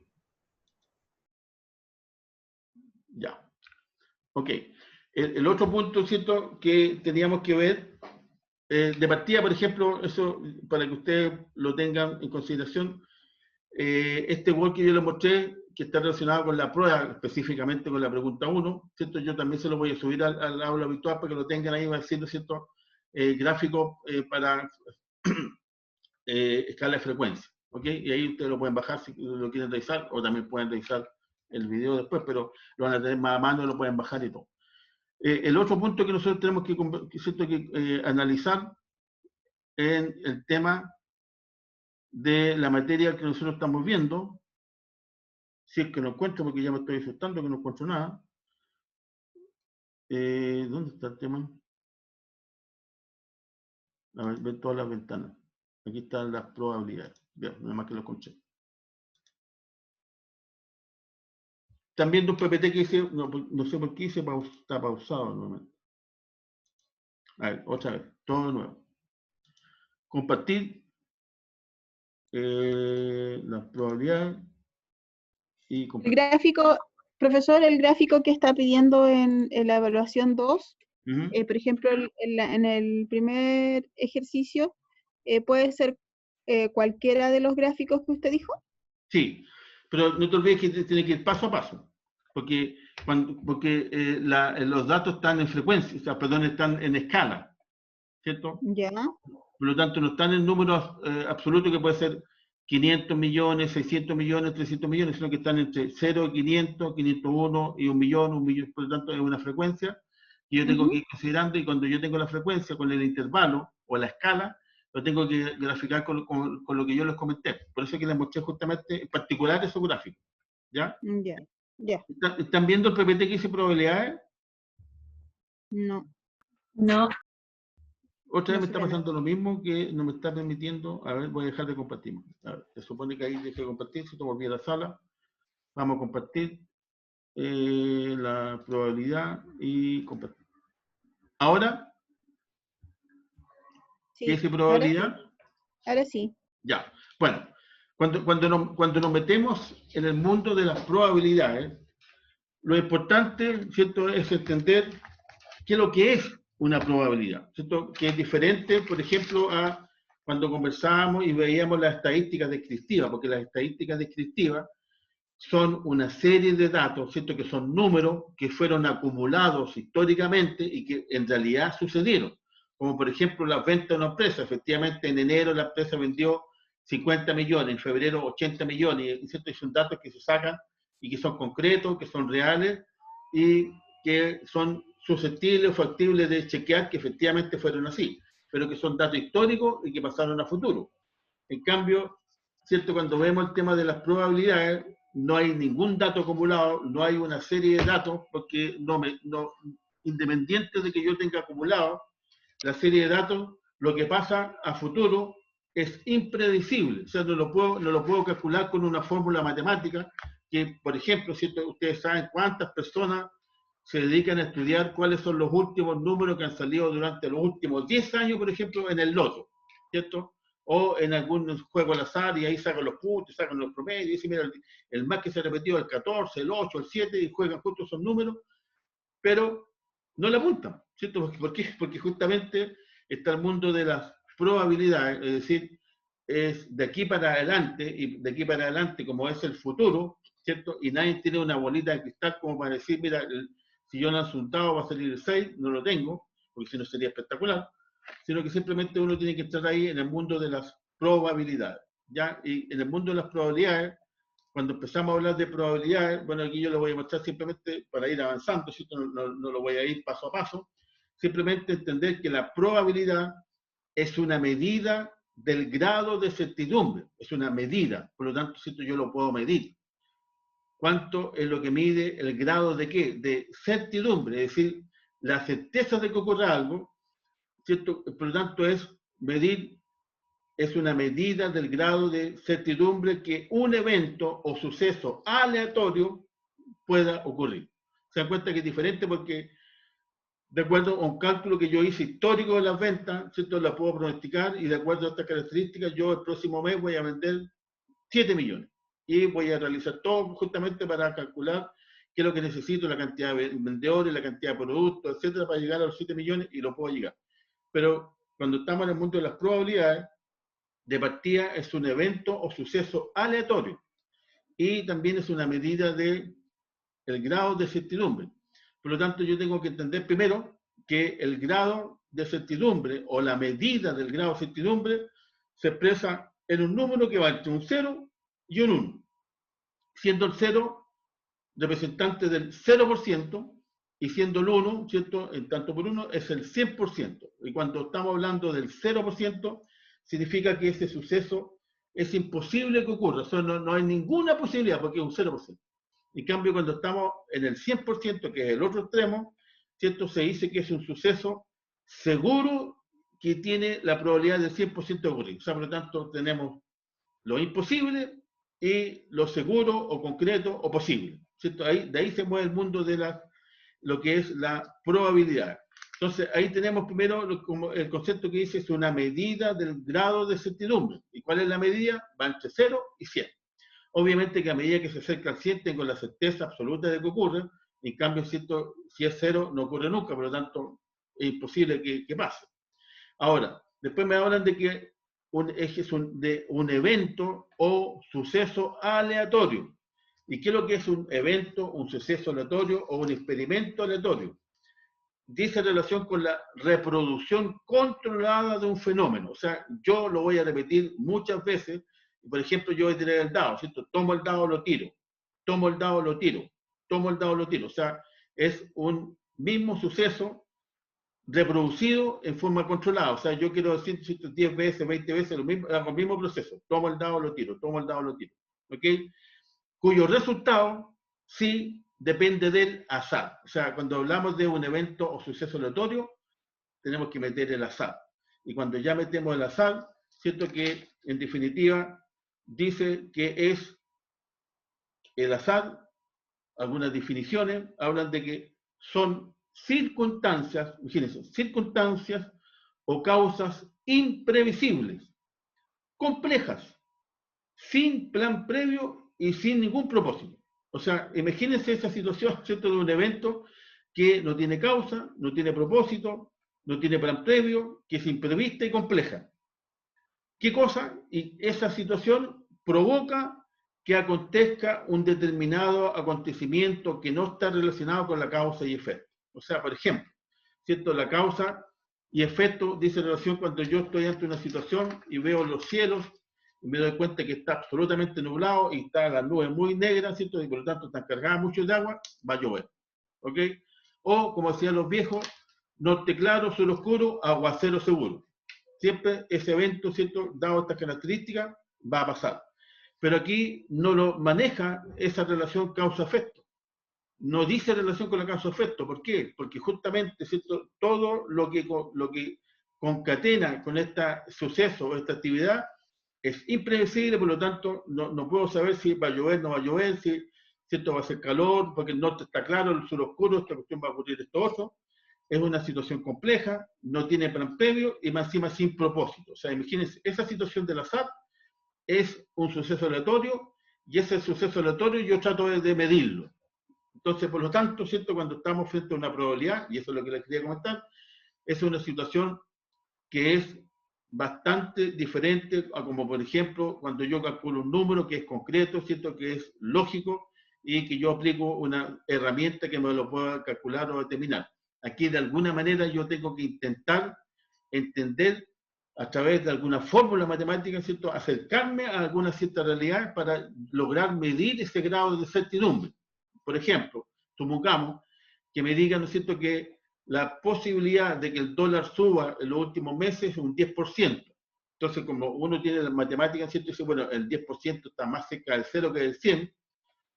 Ya. Ok. El otro punto, ¿cierto?, que teníamos que ver, de partida, por ejemplo, eso para que ustedes lo tengan en consideración, este Word que yo les mostré, que está relacionado con la prueba, específicamente con la pregunta 1, ¿cierto? Yo también se lo voy a subir al aula virtual para que lo tengan ahí, va haciendo, ¿cierto?, gráfico para escala de frecuencia, ¿ok? Y ahí ustedes lo pueden bajar si lo quieren revisar, o también pueden revisar el video después, pero lo van a tener más a mano y lo pueden bajar y todo. El otro punto que nosotros tenemos que analizar en el tema de la materia que nosotros estamos viendo, si es que no encuentro, porque ya me estoy asustando que no encuentro nada. ¿Dónde está el tema? A ver, ven todas las ventanas. Aquí están las probabilidades. Bien, nada más que lo encontré. También de un PPT que hice, no sé por qué hice, está pausado nuevamente. A ver, otra vez, todo de nuevo. Compartir las probabilidades y El compartir. gráfico, profesor, el gráfico que está pidiendo en la evaluación 2, Ujú. por ejemplo, en el primer ejercicio, ¿puede ser cualquiera de los gráficos que usted dijo? Sí, pero no te olvides que tiene que ir paso a paso, porque, los datos están en frecuencia, o sea, perdón, están en escala, ¿cierto? Ya, Por lo tanto, no están en números absolutos que puede ser 500 millones, 600 millones, 300 millones, sino que están entre 0, 500, 501 y 1 millón, por lo tanto es una frecuencia que yo tengo que ir considerando, y cuando yo tengo la frecuencia con el intervalo o la escala, lo tengo que graficar con lo que yo les comenté. Por eso que les mostré justamente en particular esos gráficos. ¿Ya? ya, ¿Están viendo el PPT que hice probabilidades? no. No. Otra vez No me se está ve nada. pasando lo mismo, que no me está permitiendo. A ver, voy a dejar de compartir. A ver, se supone que ahí dejé de compartir. Si te volví a la sala, vamos a compartir la probabilidad y compartir. Ahora, ¿qué Sí, dice probabilidad? ahora sí. Ya. Bueno, cuando nos metemos en el mundo de las probabilidades, lo importante, ¿cierto?, es entender qué es lo que es una probabilidad, ¿cierto? Que es diferente, por ejemplo, a cuando conversábamos y veíamos las estadísticas descriptivas, porque las estadísticas descriptivas son una serie de datos, ¿cierto?, que son números que fueron acumulados históricamente y que en realidad sucedieron. Como por ejemplo las ventas de una empresa. Efectivamente, en enero la empresa vendió 50 millones, en febrero 80 millones, ¿cierto? Y son datos que se sacan y que son concretos, que son reales y que son susceptibles o factibles de chequear que efectivamente fueron así, pero que son datos históricos y que pasaron a futuro. En cambio, ¿cierto?, cuando vemos el tema de las probabilidades, no hay ningún dato acumulado, no hay una serie de datos, porque independiente de que yo tenga acumulado la serie de datos, lo que pasa a futuro es impredecible. O sea, no lo puedo calcular con una fórmula matemática que, por ejemplo, ¿cierto?, ustedes saben cuántas personas se dedican a estudiar cuáles son los últimos números que han salido durante los últimos 10 años, por ejemplo, en el loto, ¿cierto? O en algún juego al azar, y ahí sacan los puntos, sacan los promedios, y dicen, mira, el más que se ha repetido el 14, el 8, el 7, y juegan justo esos números, pero no le apuntan, ¿cierto? ¿Por qué? Porque justamente está el mundo de las probabilidades, es decir, es de aquí para adelante, y de aquí para adelante como es el futuro, ¿cierto? Y nadie tiene una bolita de cristal como para decir, mira, si yo lanzo un dado va a salir el 6, no lo tengo, porque si no sería espectacular, sino que simplemente uno tiene que estar ahí en el mundo de las probabilidades, ¿ya? Y en el mundo de las probabilidades, cuando empezamos a hablar de probabilidades, bueno, aquí yo lo voy a mostrar simplemente para ir avanzando, ¿cierto? No lo voy a ir paso a paso, simplemente entender que la probabilidad es una medida del grado de certidumbre, es una medida, por lo tanto, ¿cierto?, yo lo puedo medir. ¿Cuánto es lo que mide el grado de qué? De certidumbre, es decir, la certeza de que ocurra algo, ¿cierto? Por lo tanto, es una medida del grado de certidumbre que un evento o suceso aleatorio pueda ocurrir. Se dan cuenta que es diferente porque de acuerdo a un cálculo que yo hice histórico de las ventas, ¿cierto? La puedo pronosticar y de acuerdo a estas características yo el próximo mes voy a vender 7 millones y voy a realizar todo justamente para calcular qué es lo que necesito, la cantidad de vendedores, la cantidad de productos, etcétera, para llegar a los 7 millones y lo puedo llegar. Pero cuando estamos en el mundo de las probabilidades, de partida es un evento o suceso aleatorio y también es una medida del grado de certidumbre. Por lo tanto, yo tengo que entender primero que el grado de certidumbre o la medida del grado de certidumbre se expresa en un número que va entre un 0 y un 1, siendo el 0 representante del 0% y siendo el 1, ¿cierto? En tanto por 1 es el 100%. Y cuando estamos hablando del 0%, significa que ese suceso es imposible que ocurra. O sea, no hay ninguna posibilidad porque es un 0%. En cambio, cuando estamos en el 100%, que es el otro extremo, ¿cierto? Se dice que es un suceso seguro que tiene la probabilidad del 100% de ocurrir. O sea, por lo tanto, tenemos lo imposible y lo seguro o concreto o posible, ¿cierto? De ahí se mueve el mundo de lo que es la probabilidad. Entonces, ahí tenemos primero como el concepto que dice es una medida del grado de certidumbre. ¿Y cuál es la medida? Va entre 0 y 100. Obviamente que a medida que se acerca al 100 tengo la certeza absoluta de que ocurre, en cambio si es 0 no ocurre nunca, por lo tanto es imposible que pase. Ahora, después me hablan de que de un evento o suceso aleatorio. ¿Y qué es lo que es un evento, un suceso aleatorio o un experimento aleatorio? Dice relación con la reproducción controlada de un fenómeno. O sea, yo lo voy a repetir muchas veces. Por ejemplo, yo voy a tirar el dado, ¿cierto? Tomo el dado, lo tiro. Tomo el dado, lo tiro. Tomo el dado, lo tiro. O sea, es un mismo suceso reproducido en forma controlada. O sea, yo quiero decir 10 veces, 20 veces lo mismo, hago el mismo proceso. Tomo el dado, lo tiro. Tomo el dado, lo tiro. ¿Ok? Cuyo resultado sí depende del azar. O sea, cuando hablamos de un evento o suceso aleatorio, tenemos que meter el azar. Y cuando ya metemos el azar, siento que, en definitiva, dice que es el azar, algunas definiciones hablan de que son circunstancias, imagínense, circunstancias o causas imprevisibles, complejas, sin plan previo y sin ningún propósito. O sea, imagínense esa situación, ¿cierto?, de un evento que no tiene causa, no tiene propósito, no tiene plan previo, que es imprevista y compleja. ¿Qué cosa? Y esa situación provoca que acontezca un determinado acontecimiento que no está relacionado con la causa y efecto. O sea, por ejemplo, ¿cierto? La causa y efecto dice relación cuando yo estoy ante una situación y veo los cielos y me doy cuenta que está absolutamente nublado y está la nube muy negra, ¿cierto? Y por lo tanto están cargadas mucho de agua, va a llover. ¿Ok? O, como decían los viejos, norte claro, sur oscuro, aguacero seguro. Siempre ese evento, ¿cierto?, dado estas características, va a pasar. Pero aquí no lo maneja esa relación causa-efecto. No dice relación con la causa-efecto. ¿Por qué? Porque justamente, ¿cierto?, todo lo que concatena con este suceso o esta actividad es imprevisible, por lo tanto, no puedo saber si va a llover, no va a llover, si ¿cierto?, va a ser calor, porque el norte está claro, el sur oscuro, esta cuestión va a ocurrir esto otro. Es una situación compleja, no tiene plan previo y más encima sin propósito. O sea, imagínense, esa situación del azar es un suceso aleatorio y ese suceso aleatorio yo trato de medirlo. Entonces, por lo tanto, ¿cierto?, cuando estamos frente a una probabilidad, y eso es lo que les quería comentar, es una situación que es bastante diferente a como, por ejemplo, cuando yo calculo un número que es concreto, ¿cierto?, que es lógico y que yo aplico una herramienta que me lo pueda calcular o determinar. Aquí, de alguna manera, yo tengo que intentar entender a través de alguna fórmula matemática, ¿cierto?, acercarme a alguna cierta realidad para lograr medir ese grado de certidumbre. Por ejemplo, supongamos que me digan, ¿no es cierto?, que la posibilidad de que el dólar suba en los últimos meses es un 10%. Entonces, como uno tiene la matemática, ¿cierto?, dice, bueno, el 10% está más cerca del 0 que del 100,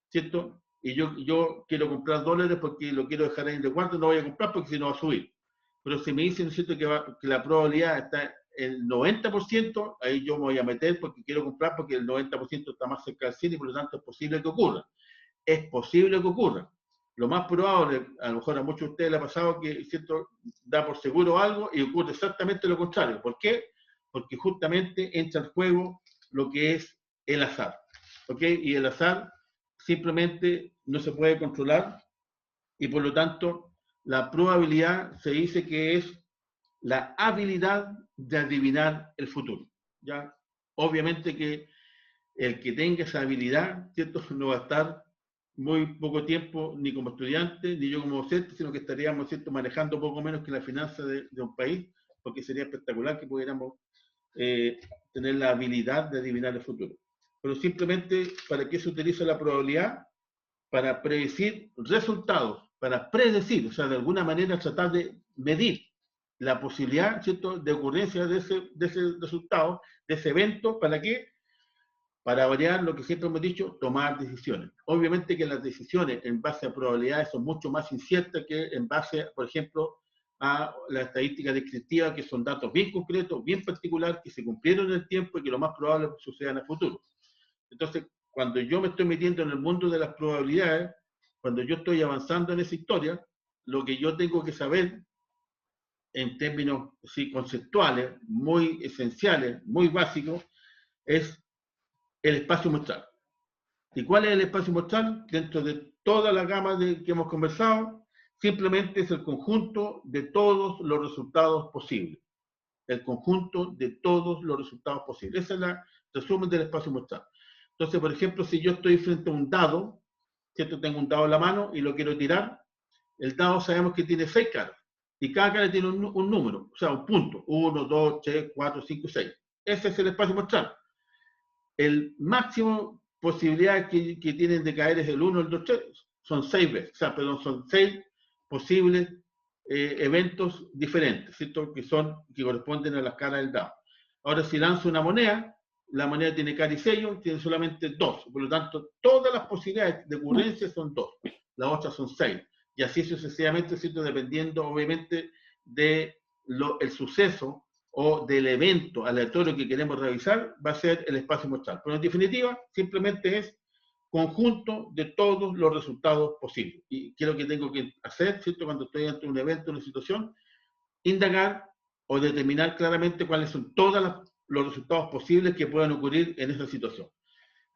¿cierto? Y yo quiero comprar dólares porque lo quiero dejar ahí de guarda, no voy a comprar porque si no va a subir. Pero si me dicen, ¿cierto?, que la probabilidad está en el 90%, ahí yo me voy a meter porque quiero comprar porque el 90% está más cerca del 100 y por lo tanto es posible que ocurra. Es posible que ocurra. lo más probable, a lo mejor a muchos de ustedes les ha pasado que, ¿cierto?, da por seguro algo y ocurre exactamente lo contrario. ¿Por qué? Porque justamente entra en juego lo que es el azar. ¿Ok? Y el azar simplemente no se puede controlar y por lo tanto la probabilidad se dice que es la habilidad de adivinar el futuro. ¿Ya? Obviamente que el que tenga esa habilidad, ¿cierto?, no va a estar muy poco tiempo ni como estudiante, ni yo como docente, sino que estaríamos, ¿cierto?, manejando poco menos que la finanza de un país, porque sería espectacular que pudiéramos tener la habilidad de adivinar el futuro. Pero simplemente, ¿para qué se utiliza la probabilidad? Para predecir resultados, para predecir, o sea, de alguna manera tratar de medir la posibilidad, ¿cierto?, de ocurrencia de ese resultado, de ese evento. ¿Para qué? Para variar lo que siempre hemos dicho, tomar decisiones. Obviamente que las decisiones en base a probabilidades son mucho más inciertas que en base, por ejemplo, a la estadística descriptiva, que son datos bien concretos, bien particulares, que se cumplieron en el tiempo y que lo más probable es que suceda en el futuro. Entonces, cuando yo me estoy metiendo en el mundo de las probabilidades, cuando yo estoy avanzando en esa historia, lo que yo tengo que saber, en términos sí, conceptuales, muy esenciales, muy básicos, es el espacio muestral. ¿Y cuál es el espacio muestral? Dentro de toda la gama que hemos conversado, simplemente es el conjunto de todos los resultados posibles. El conjunto de todos los resultados posibles. Ese es el resumen del espacio muestral. Entonces, por ejemplo, si yo estoy frente a un dado, ¿cierto? Tengo un dado en la mano y lo quiero tirar, el dado sabemos que tiene 6 caras. Y cada cara tiene un número, o sea, un punto. 1, 2, 3, 4, 5, 6. Ese es el espacio muestral. El máximo posibilidad que tienen de caer es el 1, el 2, 3. Son 6 veces. O sea, perdón, son 6 posibles eventos diferentes, ¿cierto? Que corresponden a las caras del dado. Ahora, si lanzo una moneda, la moneda tiene cara y sello, tiene solamente 2. Por lo tanto, todas las posibilidades de ocurrencia son 2. Las otras son 6. Y así sucesivamente, ¿cierto?, dependiendo, obviamente, del suceso o del evento aleatorio que queremos revisar, va a ser el espacio muestral. Pero en definitiva, simplemente es conjunto de todos los resultados posibles. Y ¿qué es lo que tengo que hacer, ¿cierto?, cuando estoy ante un evento, una situación? Indagar o determinar claramente cuáles son todos los resultados posibles que puedan ocurrir en esa situación.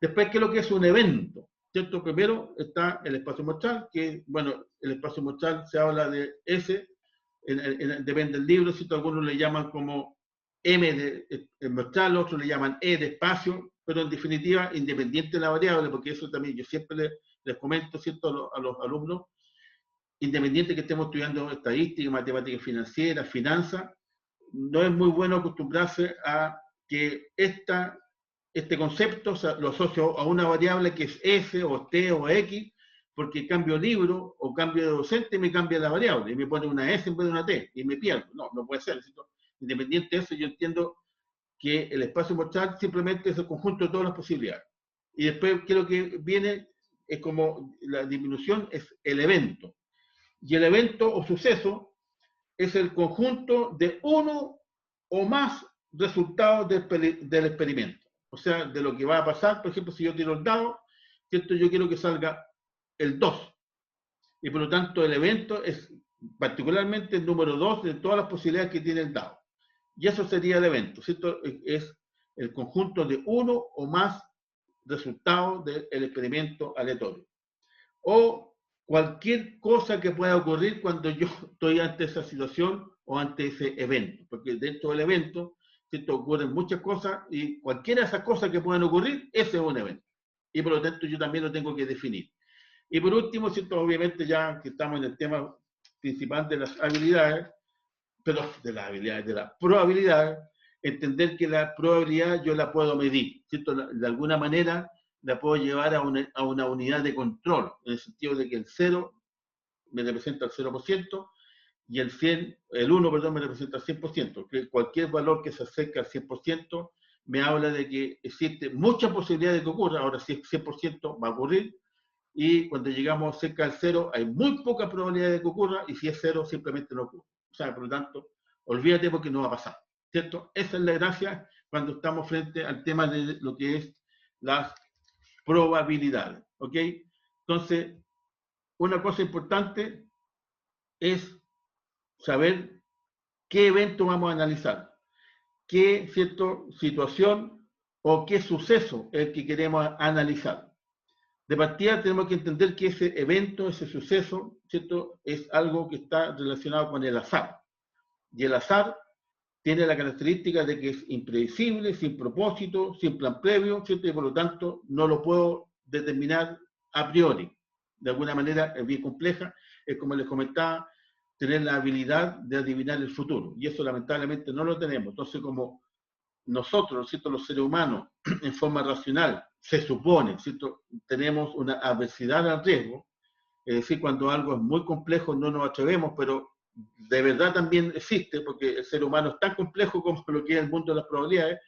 Después, ¿qué es lo que es un evento? ¿Cierto? Primero está el espacio muestral, que, bueno, el espacio muestral se habla de S, depende del libro, ¿cierto? Algunos le llaman como M de muestral, otros le llaman E de espacio, pero en definitiva, independiente de la variable, porque eso también yo siempre les comento, ¿cierto?, a los alumnos, independiente que estemos estudiando estadística, matemáticas financieras, finanzas, no es muy bueno acostumbrarse a que este concepto, o sea, lo asocio a una variable que es S o T o X, porque cambio libro o cambio de docente y me cambia la variable, y me pone una S en vez de una T, y me pierdo. No, no puede ser. ¿Cierto? Independiente de eso, yo entiendo que el espacio muestral simplemente es el conjunto de todas las posibilidades. Y después, ¿qué es lo que viene? Es como la disminución, es el evento. Y el evento o suceso es el conjunto de uno o más resultados del experimento. O sea, de lo que va a pasar. Por ejemplo, si yo tiro el dado, ¿cierto?, yo quiero que salga el 2. Y por lo tanto, el evento es particularmente el número 2 de todas las posibilidades que tiene el dado. Y eso sería el evento, ¿cierto? Es el conjunto de uno o más resultados del experimento aleatorio. O cualquier cosa que pueda ocurrir cuando yo estoy ante esa situación o ante ese evento. Porque dentro del evento, ¿cierto?, ocurren muchas cosas y cualquiera de esas cosas que puedan ocurrir, ese es un evento. Y por lo tanto yo también lo tengo que definir. Y por último, ¿cierto?, obviamente ya que estamos en el tema principal de las habilidades, pero de las probabilidades, entender que la probabilidad yo la puedo medir, ¿cierto? De alguna manera la puedo llevar a una unidad de control, en el sentido de que el 0 me representa el 0% y el 1, perdón, me representa el 100%, que cualquier valor que se acerque al 100% me habla de que existe mucha posibilidad de que ocurra. Ahora, si es 100% va a ocurrir, y cuando llegamos cerca del 0 hay muy poca probabilidad de que ocurra, y si es 0 simplemente no ocurre. O sea, por lo tanto, olvídate porque no va a pasar, ¿cierto? Esa es la gracia cuando estamos frente al tema de lo que es las probabilidades, ¿ok? Entonces, una cosa importante es saber qué evento vamos a analizar, qué situación o qué suceso es el que queremos analizar. De partida tenemos que entender que ese evento, ese suceso, ¿cierto?, es algo que está relacionado con el azar. Y el azar tiene la característica de que es impredecible, sin propósito, sin plan previo, ¿cierto? Y por lo tanto no lo puedo determinar a priori. De alguna manera es bien compleja, es como les comentaba, tener la habilidad de adivinar el futuro. Y eso lamentablemente no lo tenemos. Entonces, como nosotros, ¿cierto?, los seres humanos, en forma racional, se supone, ¿cierto?, tenemos una adversidad al riesgo, es decir, cuando algo es muy complejo no nos atrevemos, pero de verdad también existe, porque el ser humano es tan complejo como lo que es el mundo de las probabilidades.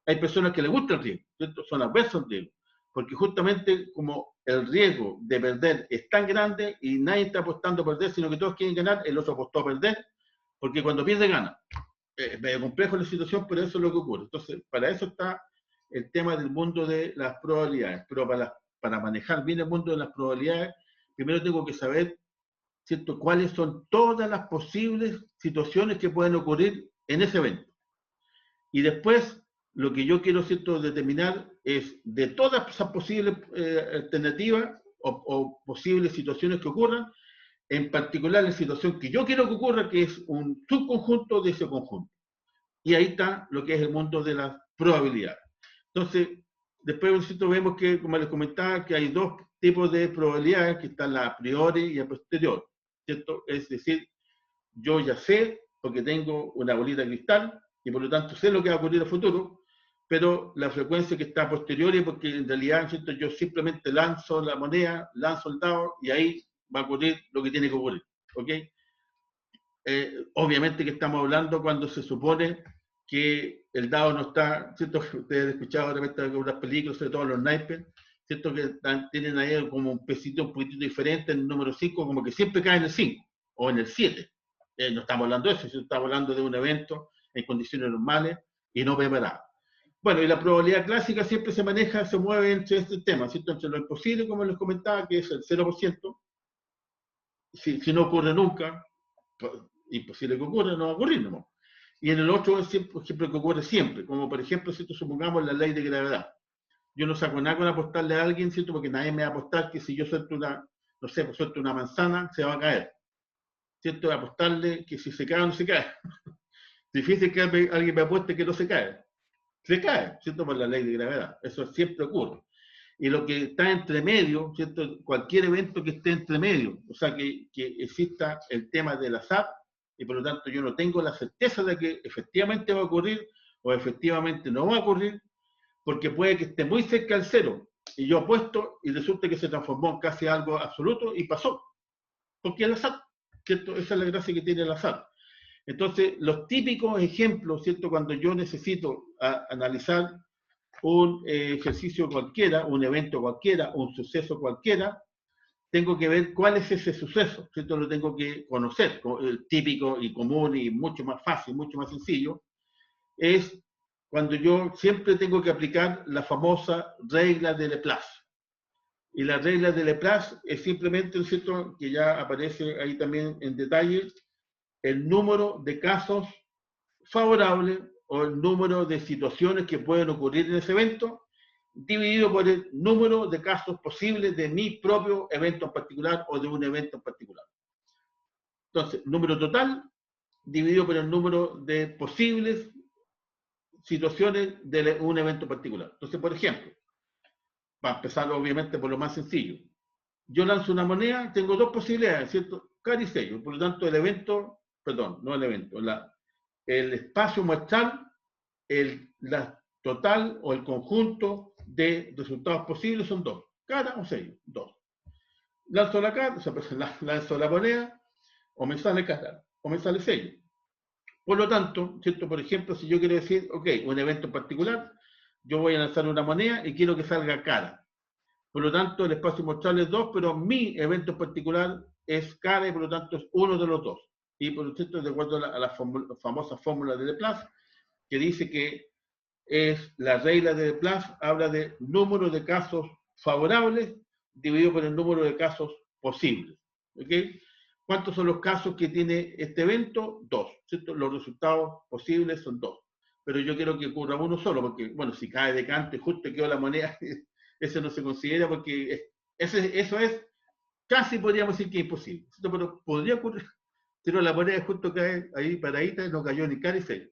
Hay personas que les gusta el riesgo, ¿cierto?, son adversos al riesgo, porque justamente como el riesgo de perder es tan grande y nadie está apostando a perder, sino que todos quieren ganar, el otro apostó a perder, porque cuando pierde gana. Es medio complejo la situación, pero eso es lo que ocurre. Entonces, para eso está el tema del mundo de las probabilidades. Pero para manejar bien el mundo de las probabilidades, primero tengo que saber, ¿cierto?, cuáles son todas las posibles situaciones que pueden ocurrir en ese evento. Y después, lo que yo quiero, ¿cierto?, determinar es de todas esas posibles alternativas o posibles situaciones que ocurran, en particular la situación que yo quiero que ocurra, que es un subconjunto de ese conjunto. Y ahí está lo que es el mundo de las probabilidades. Entonces, después nosotros vemos que, como les comentaba, que hay dos tipos de probabilidades, que están la a priori y a posteriori, ¿cierto? Es decir, yo ya sé, porque tengo una bolita de cristal, y por lo tanto sé lo que va a ocurrir en el futuro, pero la frecuencia que está a posteriori, porque en realidad, ¿cierto?, yo simplemente lanzo la moneda, lanzo el dado, y ahí va a ocurrir lo que tiene que ocurrir, ¿ok? Obviamente que estamos hablando cuando se supone que el dado no está, ¿cierto? Ustedes han escuchado de repente algunas películas, sobre todo los naipes, ¿cierto?, que tienen ahí como un pesito un poquitito diferente en el número 5, como que siempre cae en el 5 o en el 7. No estamos hablando de eso, estamos hablando de un evento en condiciones normales y no preparado. Bueno, y la probabilidad clásica siempre se maneja, se mueve entre este tema, ¿cierto?, entre lo imposible, como les comentaba, que es el 0%, si no ocurre nunca, imposible que ocurra, no va a ocurrir, ¿no? Y en el otro es siempre que ocurre siempre, como por ejemplo, si supongamos la ley de gravedad. Yo no saco nada con apostarle a alguien, ¿cierto?, porque nadie me va a apostar que si yo suelto una, no sé, pues suelto una manzana, se va a caer, ¿cierto? Apostarle que si se cae o no se cae. Difícil que alguien me apueste que no se cae. Se cae, ¿cierto?, por la ley de gravedad. Eso siempre ocurre. Y lo que está entre medio, ¿cierto?, cualquier evento que esté entre medio, o sea, que exista el tema del azar, y por lo tanto yo no tengo la certeza de que efectivamente va a ocurrir o efectivamente no va a ocurrir, porque puede que esté muy cerca del cero, y yo apuesto y resulta que se transformó en casi algo absoluto y pasó, porque el azar, ¿cierto? Esa es la gracia que tiene el azar. Entonces, los típicos ejemplos, ¿cierto?, cuando yo necesito analizar un ejercicio cualquiera, un evento cualquiera, un suceso cualquiera, tengo que ver cuál es ese suceso, ¿cierto? Lo tengo que conocer, el típico y común y mucho más fácil, mucho más sencillo, es cuando yo siempre tengo que aplicar la famosa regla de Laplace. Y la regla de Laplace es simplemente, ¿cierto?, que ya aparece ahí también en detalle, el número de casos favorables o el número de situaciones que pueden ocurrir en ese evento, dividido por el número de casos posibles de mi propio evento en particular o de un evento en particular. Entonces, número total dividido por el número de posibles situaciones de un evento particular. Entonces, por ejemplo, para empezar obviamente por lo más sencillo, yo lanzo una moneda, tengo dos posibilidades, ¿cierto? Cara y sello. Por lo tanto, el evento, perdón, no el evento, el espacio muestral, la total o el conjunto de resultados posibles son dos. Cara o sello, dos. Lanzo la cara, o sea, pues, lanzo la moneda, o me sale cara, o me sale sello. Por lo tanto, ¿cierto? Por ejemplo, si yo quiero decir, ok, un evento en particular, yo voy a lanzar una moneda y quiero que salga cara. Por lo tanto, el espacio muestral es 2, pero mi evento en particular es cara y por lo tanto es uno de los dos. Y por lo tanto, de acuerdo a la famosa fórmula de Laplace, que dice que es la regla de Laplace, habla de número de casos favorables dividido por el número de casos posibles. ¿Ok? ¿Cuántos son los casos que tiene este evento? 2. ¿Cierto? Los resultados posibles son 2. Pero yo quiero que ocurra uno solo, porque, bueno, si cae de canto y justo quedó la moneda, eso no se considera porque eso es casi podríamos decir que es imposible. ¿Cierto? Pero podría ocurrir. Pero la moneda justo cae ahí paradita, no cayó ni cara y feo.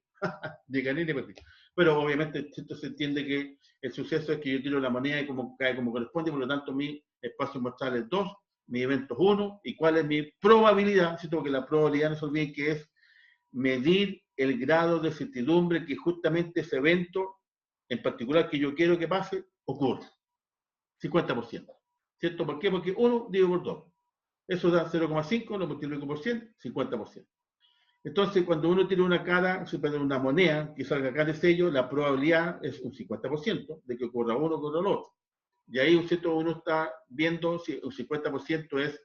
Ni gané ni perdí. Pero obviamente esto se entiende que el suceso es que yo tiro la moneda y como cae como corresponde, por lo tanto mi espacio muestral es 2, mi evento es 1, y cuál es mi probabilidad, ¿cierto? Porque la probabilidad no se olviden que es medir el grado de certidumbre que justamente ese evento, en particular que yo quiero que pase, ocurra. 50%. ¿Cierto? ¿Por qué? Porque 1 dividido por 2. Eso da 0,5, lo multiplico por 100, 50%. Entonces, cuando uno tiene una cara, una moneda que salga cara de sello, la probabilidad es un 50% de que ocurra uno o ocurra el otro. Y ahí uno está viendo si un 50% es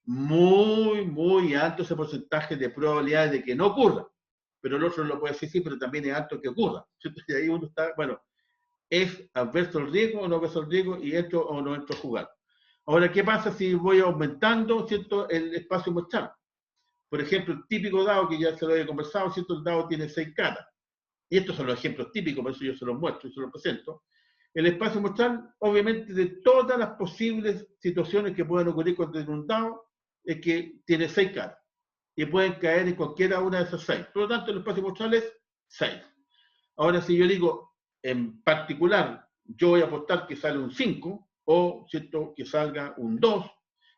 muy, muy alto ese porcentaje de probabilidades de que no ocurra. Pero el otro lo puede decir sí, pero también es alto que ocurra. ¿Cierto? Y ahí uno está, bueno, ¿es adverso el riesgo o no adverso el riesgo? Y entro o no entro a jugar. Ahora, ¿qué pasa si voy aumentando, ¿cierto?, el espacio muestral? Por ejemplo, el típico dado que ya se lo he conversado, ¿cierto? El dado tiene 6 caras. Y estos son los ejemplos típicos, por eso yo se los muestro y se los presento. El espacio muestral, obviamente, de todas las posibles situaciones que pueden ocurrir cuando tiene un dado, es que tiene 6 caras. Y pueden caer en cualquiera una de esas 6. Por lo tanto, el espacio muestral es 6. Ahora, si yo digo, en particular, yo voy a apostar que sale un 5, o, ¿cierto?, que salga un 2.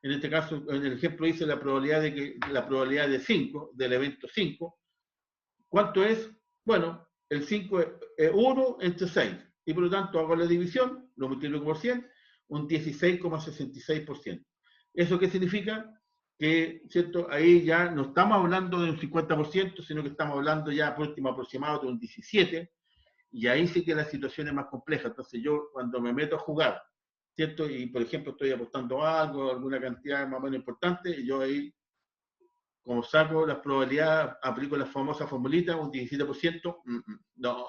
En este caso, en el ejemplo dice la probabilidad de 5, del evento 5. ¿Cuánto es? Bueno, el 5 es 1 entre 6. Y por lo tanto hago la división, lo multiplico por 100, un 16,66%. ¿Eso qué significa? Que, ¿cierto?, ahí ya no estamos hablando de un 50%, sino que estamos hablando ya por último aproximado de un 17%. Y ahí sí que la situación es más compleja. Entonces yo cuando me meto a jugar, ¿cierto? Y por ejemplo estoy apostando algo, alguna cantidad más o menos importante, y yo ahí, como saco las probabilidades, aplico la famosa formulita, un 17%, no,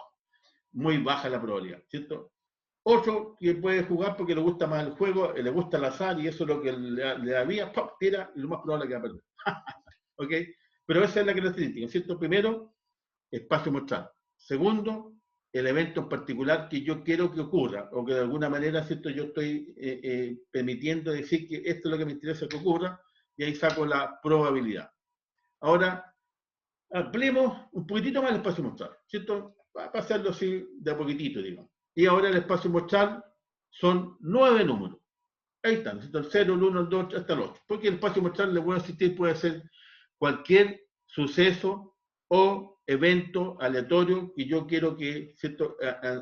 muy baja la probabilidad, ¿cierto? Otro que puede jugar porque le gusta más el juego, le gusta el azar y eso es lo que le da vía, ¡pum!, tira, y lo más probable es que va a perder. ¿Ok? Pero esa es la característica, ¿cierto? Primero, espacio muestral. Segundo, el evento en particular que yo quiero que ocurra, o que de alguna manera, ¿cierto?, yo estoy permitiendo decir que esto es lo que me interesa que ocurra, y ahí saco la probabilidad. Ahora, ampliemos un poquitito más el espacio muestral, ¿cierto? Va a pasarlo así de a poquitito, digamos. Y ahora el espacio muestral son 9 números. Ahí están, ¿cierto? El 0, el 1, el 2, hasta el 8. Porque el espacio muestral, le voy a insistir, puede ser cualquier suceso o evento aleatorio que yo quiero que, ¿cierto?,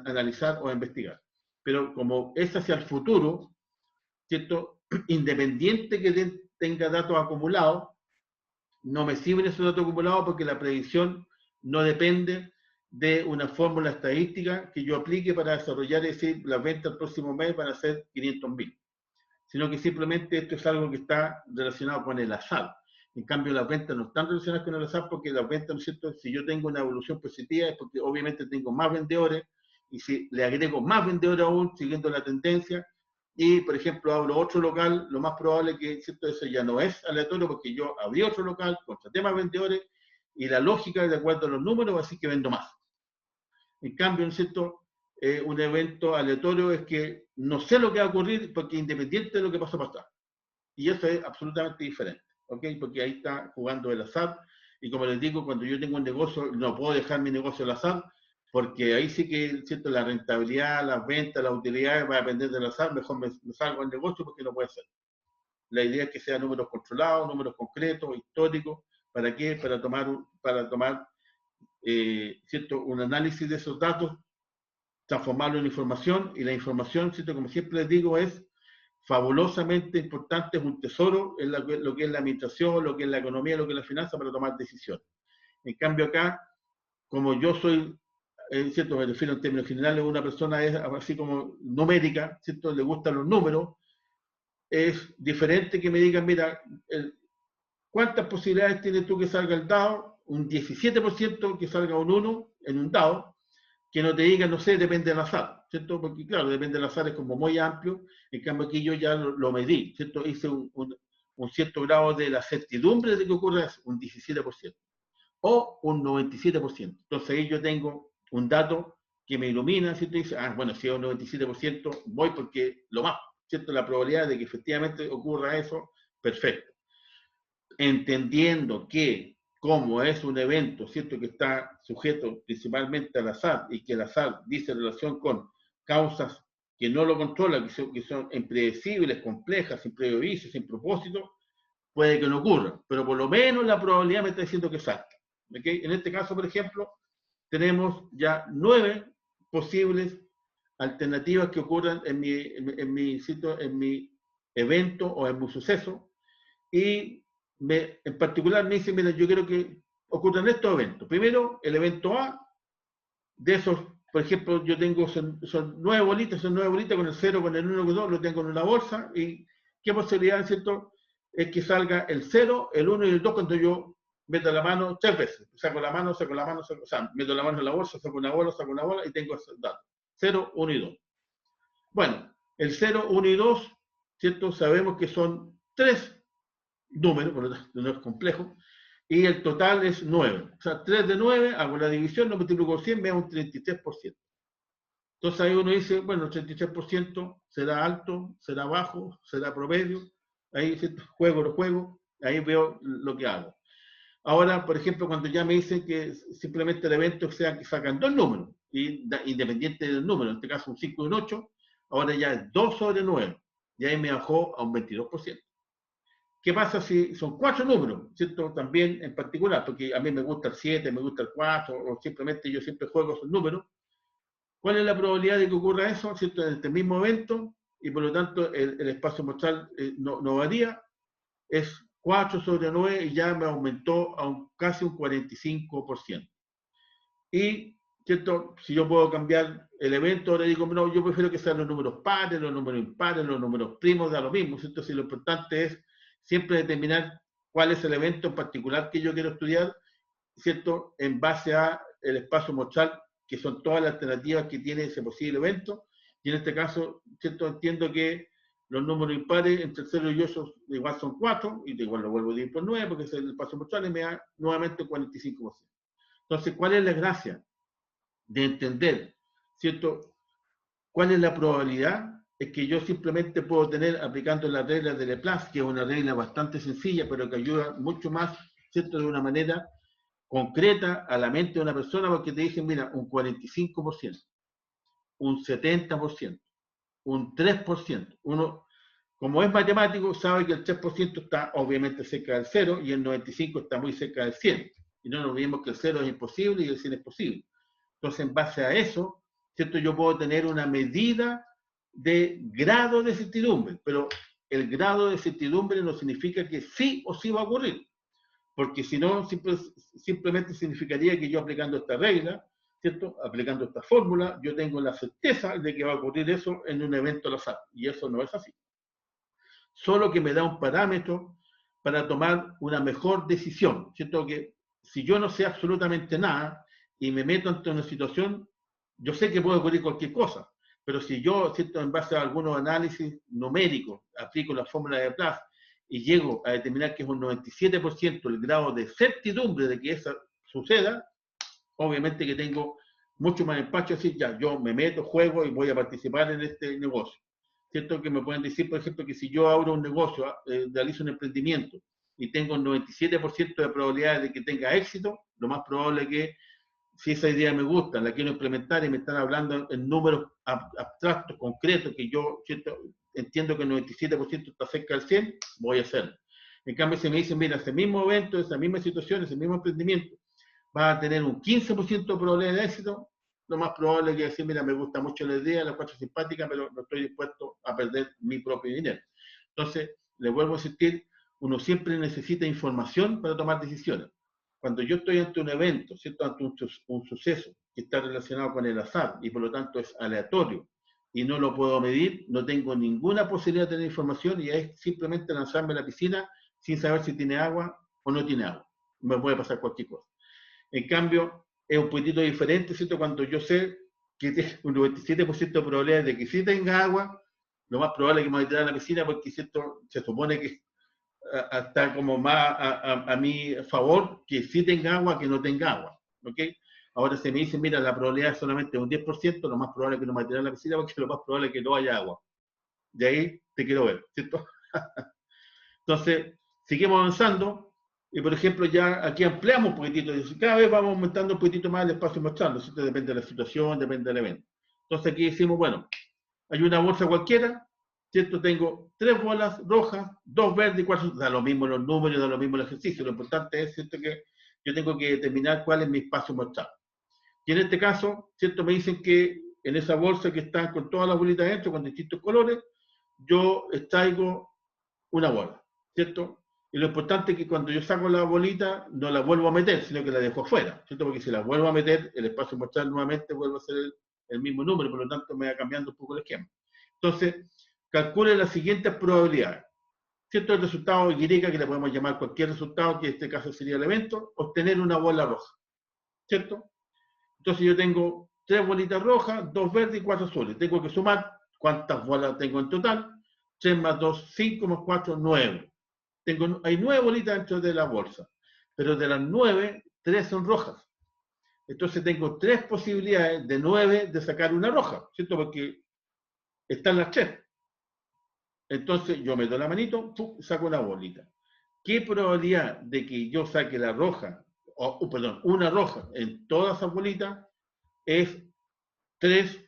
analizar o investigar. Pero como es hacia el futuro, ¿cierto?, independiente que tenga datos acumulados, no me sirven esos datos acumulados porque la predicción no depende de una fórmula estadística que yo aplique para desarrollar y decir las ventas el próximo mes van a ser 500.000. Sino que simplemente esto es algo que está relacionado con el azar. En cambio, las ventas no están relacionadas con el azar porque las ventas, ¿no es cierto?, si yo tengo una evolución positiva es porque obviamente tengo más vendedores y si le agrego más vendedores aún, siguiendo la tendencia, y por ejemplo abro otro local, lo más probable es que, ¿cierto?, eso ya no es aleatorio porque yo abrí otro local, contraté más vendedores y la lógica, de acuerdo a los números, va a decir que vendo más. En cambio, ¿no es cierto?, un evento aleatorio es que no sé lo que va a ocurrir porque independiente de lo que pasó para atrás. Y eso es absolutamente diferente, ¿ok? Porque ahí está jugando el azar. Y como les digo, cuando yo tengo un negocio, no puedo dejar mi negocio al azar, porque ahí sí que, ¿cierto?, la rentabilidad, las ventas, las utilidades va a depender del azar. Mejor me salgo del negocio porque no puede ser. La idea es que sean números controlados, números concretos, históricos. ¿Para qué? Para tomar ¿cierto?, un análisis de esos datos, transformarlo en información, y la información, ¿cierto?, como siempre les digo, es fabulosamente importante, es un tesoro en lo que es la administración, lo que es la economía, lo que es la finanza, para tomar decisiones. En cambio acá, como yo soy, ¿cierto?, me refiero en términos generales, una persona es así como numérica, ¿cierto?, le gustan los números, es diferente que me digan, mira, ¿cuántas posibilidades tienes tú que salga el dado? Un 17% que salga un 1 en un dado, que no te digan, no sé, depende del azar, ¿cierto? Porque claro, depende del azar es como muy amplio, en cambio aquí yo ya lo medí, ¿cierto? Hice un un cierto grado de la certidumbre de que ocurra es un 17%, o un 97%. Entonces ahí yo tengo un dato que me ilumina, ¿cierto? Y dice, bueno, si es un 97%, voy porque lo más, ¿cierto? La probabilidad de que efectivamente ocurra eso, perfecto. Entendiendo que, como es un evento, ¿cierto? Que está sujeto principalmente al azar, y que el azar dice relación con causas que no lo controlan, que son impredecibles, complejas, sin previo aviso, sin propósito, puede que no ocurra, pero por lo menos la probabilidad me está diciendo que salga. ¿Okay? En este caso, por ejemplo, tenemos ya 9 posibles alternativas que ocurran en mi evento o en mi suceso, y en particular me dicen, mira, yo quiero que ocurran estos eventos. Primero, el evento A, de esos, por ejemplo, yo tengo, son 9 bolitas, con el 0, con el 1, con el 2, lo tengo en una bolsa, y ¿qué posibilidad, cierto? Es que salga el 0, el 1 y el 2 cuando yo meto la mano 3 veces. Saco la mano, o sea, meto la mano en la bolsa, saco una bola y tengo esos datos. 0, 1 y 2. Bueno, el 0, 1 y 2, ¿cierto? Sabemos que son 3 números, por lo tanto no es complejo, y el total es 9. O sea, 3 de 9, hago la división, lo multiplico por 100, me da un 33%. Entonces ahí uno dice, bueno, el 33% será alto, será bajo, será promedio. Ahí juego, ahí veo lo que hago. Ahora, por ejemplo, cuando ya me dicen que simplemente el evento sea que sacan 2 números, independiente del número, en este caso un 5 y un 8, ahora ya es 2 sobre 9, y ahí me bajó a un 22%. ¿Qué pasa si son 4 números? ¿Cierto? También en particular, porque a mí me gusta el 7, me gusta el 4, o simplemente yo siempre juego esos números. ¿Cuál es la probabilidad de que ocurra eso? ¿Cierto? En este mismo evento, y por lo tanto el espacio muestral no varía, es 4 sobre 9 y ya me aumentó a casi un 45%. Y, ¿cierto? Si yo puedo cambiar el evento, ahora digo, no, yo prefiero que sean los números pares, los números impares, los números primos, da lo mismo, ¿cierto? Si lo importante es siempre determinar cuál es el evento en particular que yo quiero estudiar, ¿cierto? En base a el espacio muestral, que son todas las alternativas que tiene ese posible evento, y en este caso, ¿cierto? Entiendo que los números impares entre el 0 y 8 igual son 4, y igual lo vuelvo a dividir por 9, porque es el espacio muestral, y me da nuevamente 45%. Entonces, ¿cuál es la gracia de entender, ¿cierto? ¿Cuál es la probabilidad? Es que yo simplemente puedo tener, aplicando las reglas de Laplace, que es una regla bastante sencilla, pero que ayuda mucho más, ¿cierto? De una manera concreta a la mente de una persona, porque te dicen, mira, un 45%, un 70%, un 3%. Uno, como es matemático, sabe que el 3% está obviamente cerca del 0 y el 95% está muy cerca del 100. Y no nos olvidemos que el 0 es imposible y el 100 es posible. Entonces, en base a eso, ¿cierto? Yo puedo tener una medida de grado de certidumbre, pero el grado de certidumbre no significa que sí o sí va a ocurrir, porque si no, simplemente significaría que yo aplicando esta regla, ¿cierto? Aplicando esta fórmula, yo tengo la certeza de que va a ocurrir eso en un evento al azar, y eso no es así. Solo que me da un parámetro para tomar una mejor decisión, ¿cierto? Que si yo no sé absolutamente nada y me meto ante una situación, yo sé que puede ocurrir cualquier cosa, pero si yo, ¿cierto? En base a algunos análisis numéricos, aplico la fórmula de Laplace y llego a determinar que es un 97% el grado de certidumbre de que eso suceda, obviamente que tengo mucho más empacho, decir, ya, yo me meto, juego y voy a participar en este negocio. ¿Cierto? Que me pueden decir, por ejemplo, que si yo abro un negocio, realizo un emprendimiento y tengo un 97% de probabilidad de que tenga éxito, lo más probable es que si esa idea me gusta, la quiero implementar y me están hablando en números abstractos, concretos, que yo, ¿cierto? Entiendo que el 97% está cerca del 100%, voy a hacerlo. En cambio, si me dicen, mira, ese mismo evento, esa misma situación, ese mismo emprendimiento, va a tener un 15% de probabilidad de éxito, lo más probable es que decir, mira, me gusta mucho la idea, la encuentro simpática, pero no estoy dispuesto a perder mi propio dinero. Entonces, le vuelvo a insistir, uno siempre necesita información para tomar decisiones. Cuando yo estoy ante un evento, ¿cierto? Ante un suceso que está relacionado con el azar y por lo tanto es aleatorio y no lo puedo medir, no tengo ninguna posibilidad de tener información y es simplemente lanzarme a la piscina sin saber si tiene agua o no tiene agua. Me puede pasar cualquier cosa. En cambio, es un poquitito diferente, ¿cierto? Cuando yo sé que tengo un 97% de probabilidad de que sí tenga agua, lo más probable es que me voy a tirar a la piscina porque, ¿cierto? Se supone que está como más a mi favor que sí tenga agua que no tenga agua. ¿Ok? Ahora se me dice, mira, la probabilidad es solamente un 10%, lo más probable es que no me tire la piscina porque lo más probable es que no haya agua. De ahí te quiero ver, ¿cierto? Entonces, seguimos avanzando y, por ejemplo, ya aquí ampliamos un poquitito. Cada vez vamos aumentando un poquitito más el espacio mostrando, ¿cierto? Depende de la situación, depende del evento. Entonces aquí decimos, bueno, hay una bolsa cualquiera, ¿cierto? Tengo 3 bolas rojas, 2 verdes y 4, da lo mismo los números, da lo mismo el ejercicio. Lo importante es, ¿cierto?, que yo tengo que determinar cuál es mi espacio mostrado. Y en este caso, ¿cierto?, me dicen que en esa bolsa que está con todas las bolitas dentro, con distintos colores, yo extraigo una bola, ¿cierto? Y lo importante es que cuando yo saco la bolita, no la vuelvo a meter, sino que la dejo afuera, ¿cierto? Porque si la vuelvo a meter, el espacio muestral nuevamente vuelve a ser el mismo número, por lo tanto me va cambiando un poco el esquema. Entonces, calcule las siguientes probabilidades. ¿Cierto? El resultado Y, que le podemos llamar cualquier resultado, que en este caso sería el evento, obtener una bola roja, ¿cierto? Entonces yo tengo 3 bolitas rojas, 2 verdes y 4 azules. Tengo que sumar cuántas bolas tengo en total. 3 más 2, 5 más 4, 9. Hay 9 bolitas dentro de la bolsa, pero de las 9, 3 son rojas. Entonces tengo 3 posibilidades de 9 de sacar una roja, ¿cierto? Porque están las 3. Entonces yo meto la manito, saco una bolita. ¿Qué probabilidad de que yo saque la roja, perdón, una roja en todas esas bolitas? Es 3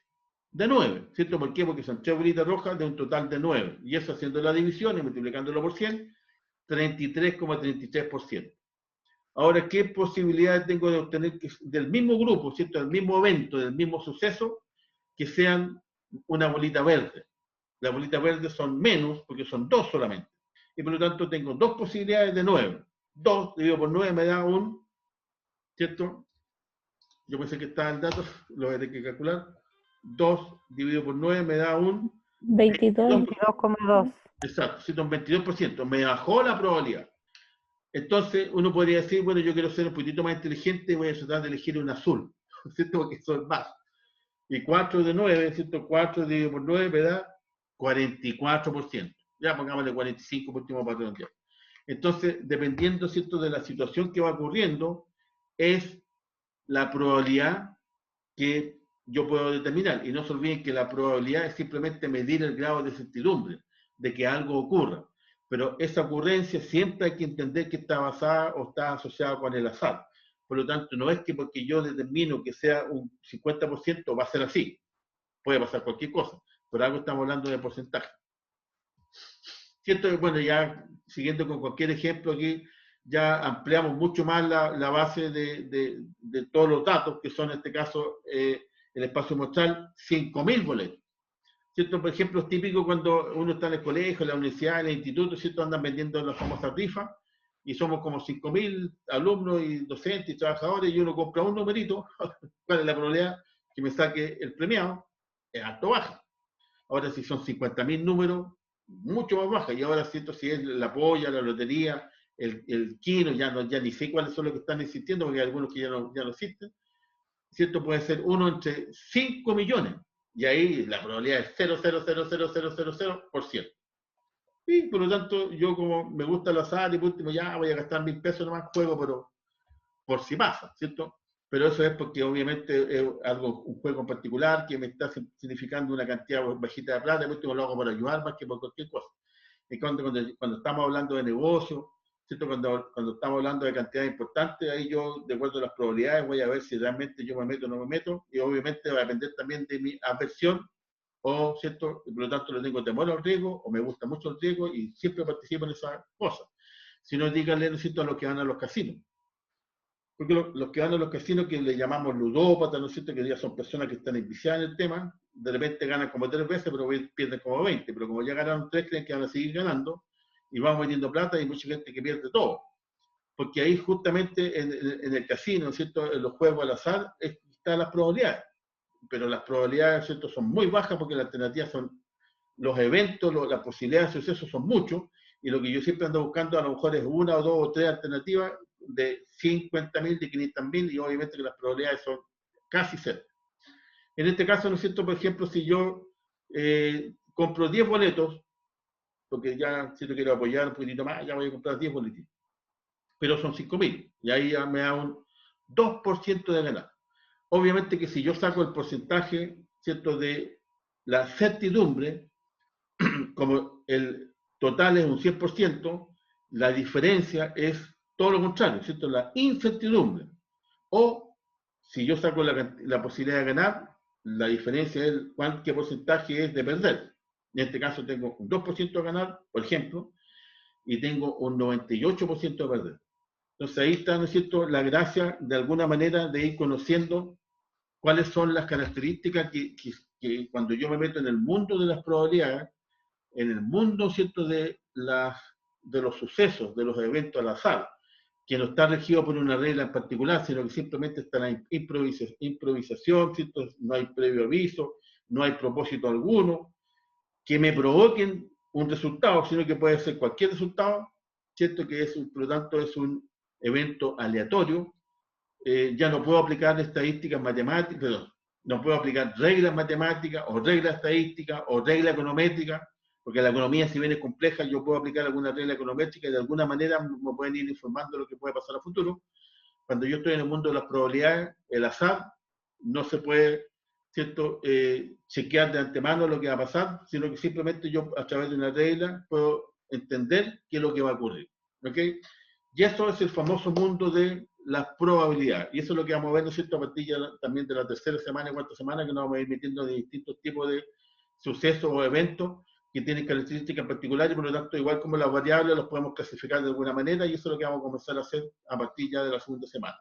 de 9, ¿cierto? ¿Por qué? Porque son 3 bolitas rojas de un total de 9. Y eso haciendo la división y multiplicándolo por 100, 33,33%. Ahora, ¿qué posibilidades tengo de obtener del mismo grupo, ¿cierto? Del mismo evento, del mismo suceso, que sean una bolita verde? Las bolitas verdes son menos, porque son 2 solamente. Y por lo tanto tengo 2 posibilidades de 9. 2 dividido por 9 me da un, ¿cierto? Yo pensé que estaba el dato, lo voy a tener que calcular. 2 dividido por 9 me da un 22,2. Exacto, ¿cierto? Un 22%. Me bajó la probabilidad. Entonces uno podría decir, bueno, yo quiero ser un poquitito más inteligente y voy a tratar de elegir un azul, ¿cierto? Porque son más. Y 4 de 9, ¿cierto? 4 dividido por 9 me da 44%. Ya pongámosle 45 por último para redondear. Entonces, dependiendo, ¿cierto?, de la situación que va ocurriendo, es la probabilidad que yo puedo determinar. Y no se olviden que la probabilidad es simplemente medir el grado de certidumbre de que algo ocurra. Pero esa ocurrencia siempre hay que entender que está basada o está asociada con el azar. Por lo tanto, no es que porque yo determino que sea un 50% va a ser así. Puede pasar cualquier cosa. Por algo estamos hablando de porcentaje. Cierto, bueno, ya siguiendo con cualquier ejemplo aquí, ya ampliamos mucho más la base de todos los datos, que son en este caso el espacio muestral, 5.000 boletos. ¿Cierto? Por ejemplo, es típico cuando uno está en el colegio, en la universidad, en el instituto, ¿cierto? Andan vendiendo las famosas rifas, y somos como 5.000 alumnos y docentes y trabajadores, y uno compra un numerito, ¿cuál es la probabilidad que me saque el premiado? Es alto baja. Ahora si son 50.000 números, mucho más baja. Y ahora, ¿cierto?, si es la polla, la lotería, el kino, ya ni sé cuáles son los que están existiendo, porque hay algunos que ya no existen, ¿cierto? Puede ser uno entre 5 millones. Y ahí la probabilidad es 0,0000000%. Y por lo tanto, yo como me gusta el azar y por último ya voy a gastar 1.000 pesos nomás, juego, pero por si pasa, ¿cierto? Pero eso es porque obviamente es un juego en particular que me está significando una cantidad bajita de plata, y por último lo hago para ayudar más que por cualquier cosa. Y cuando estamos hablando de negocio, ¿cierto? Cuando estamos hablando de cantidades importantes, ahí yo, de acuerdo a las probabilidades, voy a ver si realmente yo me meto o no me meto, y obviamente va a depender también de mi aversión, o, ¿cierto? Y por lo tanto le tengo temor al riesgo, o me gusta mucho el riesgo, y siempre participo en esas cosas. Si no, díganle, ¿no es cierto?, a los que van a los casinos. Porque los que van a los casinos, que le llamamos ludópatas, ¿no es cierto?, que ya son personas que están enviciadas en el tema, de repente ganan como 3 veces, pero pierden como 20, pero como ya ganaron 3, creen que van a seguir ganando, y van metiendo plata, y hay mucha gente que pierde todo. Porque ahí justamente en el casino, ¿no es cierto?, en los juegos al azar, están las probabilidades. Pero las probabilidades, ¿cierto?, son muy bajas porque las alternativas son los eventos, las posibilidades de suceso son muchos, y lo que yo siempre ando buscando a lo mejor es 1 o 2 o 3 alternativas de 50.000, de 500.000, y obviamente que las probabilidades son casi cero. En este caso, ¿no es cierto?, por ejemplo, si yo compro 10 boletos porque ya si te quiero apoyar un poquitito más, ya voy a comprar 10 boletitos. Pero son 5.000, y ahí ya me da un 2% de ganar. Obviamente que si yo saco el porcentaje, ¿cierto?, de la certidumbre, como el total es un 100%, la diferencia es todo lo contrario, ¿cierto?, la incertidumbre. O si yo saco la posibilidad de ganar, la diferencia es qué porcentaje es de perder. En este caso tengo un 2% de ganar, por ejemplo, y tengo un 98% de perder. Entonces ahí está, ¿no es cierto?, la gracia de alguna manera de ir conociendo cuáles son las características que cuando yo me meto en el mundo de las probabilidades, en el mundo, ¿cierto?, de los sucesos, de los eventos al azar, que no está regido por una regla en particular, sino que simplemente está la improvisación, ¿cierto? No hay previo aviso, no hay propósito alguno, que me provoquen un resultado, sino que puede ser cualquier resultado, ¿cierto?, que es, por lo tanto, es un evento aleatorio. Ya no puedo aplicar estadísticas matemáticas, perdón, no puedo aplicar reglas matemáticas o reglas estadísticas o reglas econométricas, porque la economía, si bien es compleja, yo puedo aplicar alguna regla econométrica y de alguna manera me pueden ir informando de lo que puede pasar a futuro. Cuando yo estoy en el mundo de las probabilidades, el azar, no se puede, ¿cierto?, chequear de antemano lo que va a pasar, sino que simplemente yo a través de una regla puedo entender qué es lo que va a ocurrir. ¿Ok? Y eso es el famoso mundo de las probabilidades. Y eso es lo que vamos a ver, ¿no es cierto?, a partir también de la tercera semana y cuarta semana, que nos vamos a ir metiendo de distintos tipos de sucesos o eventos que tienen características particulares, y por lo tanto, igual como las variables, los podemos clasificar de alguna manera, y eso es lo que vamos a comenzar a hacer a partir ya de la segunda semana,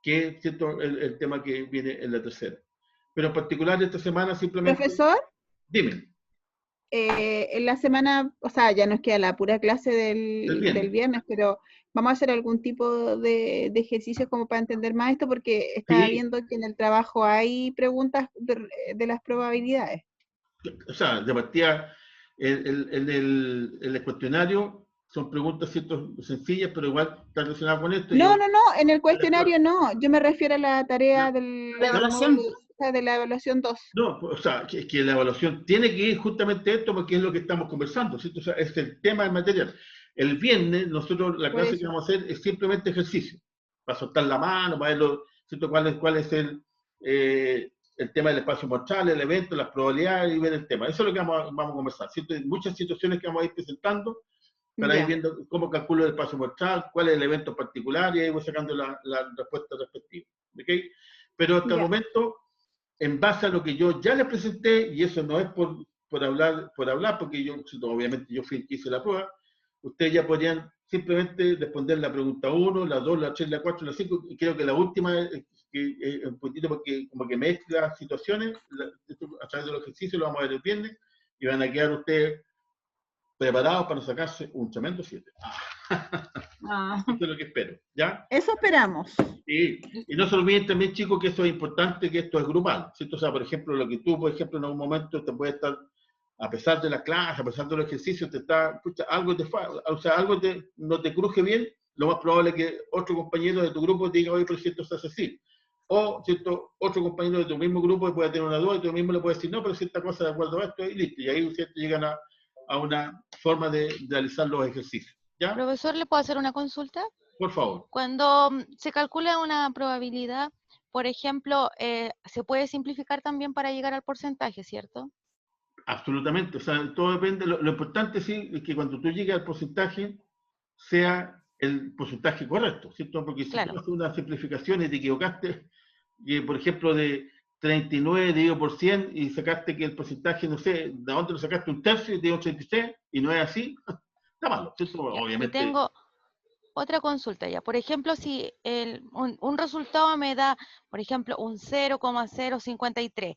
que es, ¿cierto?, el tema que viene en la tercera. Pero en particular esta semana simplemente... Profesor, Dime. en la semana, o sea, ya nos queda la pura clase del viernes, pero vamos a hacer algún tipo de ejercicio como para entender más esto, porque estaba Sí. viendo que en el trabajo hay preguntas de las probabilidades. O sea, de partida, en el cuestionario son preguntas, ¿cierto?, sencillas, pero igual está relacionado con esto. No, en el cuestionario no, yo me refiero a la tarea La evaluación. de la evaluación 2. No, o sea, que la evaluación tiene que ir justamente esto porque es lo que estamos conversando, ¿cierto? O sea, es el tema del material. El viernes, nosotros, la clase que vamos a hacer es simplemente ejercicio, para soltar la mano, para ver, ¿cierto?, cuál es el tema del espacio muestral, el evento, las probabilidades y ver el tema. Eso es lo que vamos a conversar, ¿cierto? Hay muchas situaciones que vamos a ir presentando para ir viendo cómo calculo el espacio muestral, cuál es el evento particular, y ahí voy sacando la respuesta respectiva. ¿Ok? Pero hasta el momento, en base a lo que yo ya les presenté, y eso no es por hablar, porque yo, obviamente yo fui el que hice la prueba, ustedes ya podrían simplemente responder la pregunta 1, la 2, la 3, la 4, la 5, y creo que la última es un poquitito porque como que mezcla situaciones, a través de los ejercicios lo vamos a ver el viernes, y van a quedar ustedes preparados para sacarse un tremendo 7. Eso es lo que espero, ¿ya? Eso esperamos. Sí. Y no se olviden también, chicos, que esto es importante, que esto es grupal, ¿cierto? O sea, por ejemplo, lo que tú, por ejemplo, en algún momento te puede estar, a pesar de la clase, a pesar de los ejercicios, te está, algo no te cruje bien, lo más probable es que otro compañero de tu grupo te diga, oye, por cierto, se hace así. O, ¿cierto?, otro compañero de tu mismo grupo puede tener una duda y tú mismo le puedes decir, no, pero cierta cosa de acuerdo a esto, y listo. Y ahí, ¿cierto?, llegan a una forma de realizar los ejercicios. ¿Ya? Profesor, ¿le puedo hacer una consulta? Por favor. Cuando se calcula una probabilidad, por ejemplo, se puede simplificar también para llegar al porcentaje, ¿cierto? Absolutamente. O sea, todo depende. Lo importante, sí, es que cuando tú llegues al porcentaje, sea el porcentaje correcto, ¿cierto? Porque si tú haces una simplificación y te equivocaste, por ejemplo, de 39 dividido por 100 y sacaste que el porcentaje, no sé, de dónde lo sacaste, un tercio y te dio 86 y no es así, está malo, ¿cierto? Obviamente. Y tengo otra consulta ya. Por ejemplo, si un resultado me da, por ejemplo, un 0,053,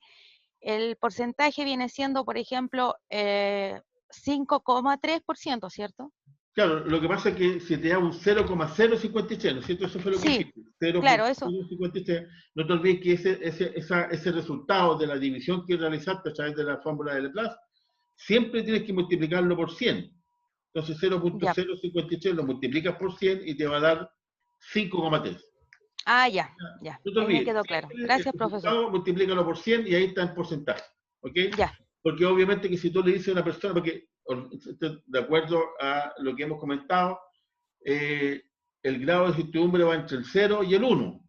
el porcentaje viene siendo, por ejemplo, 5,3%, ¿cierto? Claro, lo que pasa es que si te da un 0,053, ¿no es cierto? Eso fue lo que dijiste. 0,053. Claro, eso. No te olvides que ese resultado de la división que realizaste a través de la fórmula de Laplace, siempre tienes que multiplicarlo por 100. Entonces 0.053 lo multiplicas por 100 y te va a dar 5,3. Ah, ya. No te olvides. Me quedó claro. Gracias, profesor. Multiplícalo por 100 y ahí está el porcentaje. ¿Ok? Ya. Porque obviamente que si tú le dices a una persona, porque de acuerdo a lo que hemos comentado, el grado de certidumbre va entre el 0 y el 1.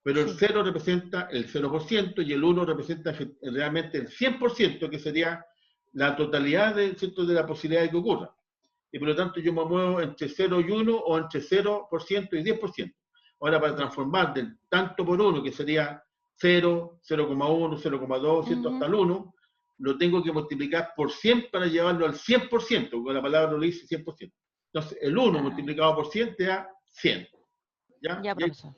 Pero el 0 representa el 0% y el 1 representa realmente el 100%, que sería la totalidad de la posibilidad de que ocurra. Y por lo tanto yo me muevo entre 0 y 1 o entre 0% y 10%. Ahora, para transformar del tanto por 1, que sería 0, 0,1, 0,2, ¿cierto? Hasta el 1, lo tengo que multiplicar por 100 para llevarlo al 100%, porque la palabra lo dice 100%. Entonces, el 1 multiplicado por 100 te da 100. ¿Ya? Ya, profesor.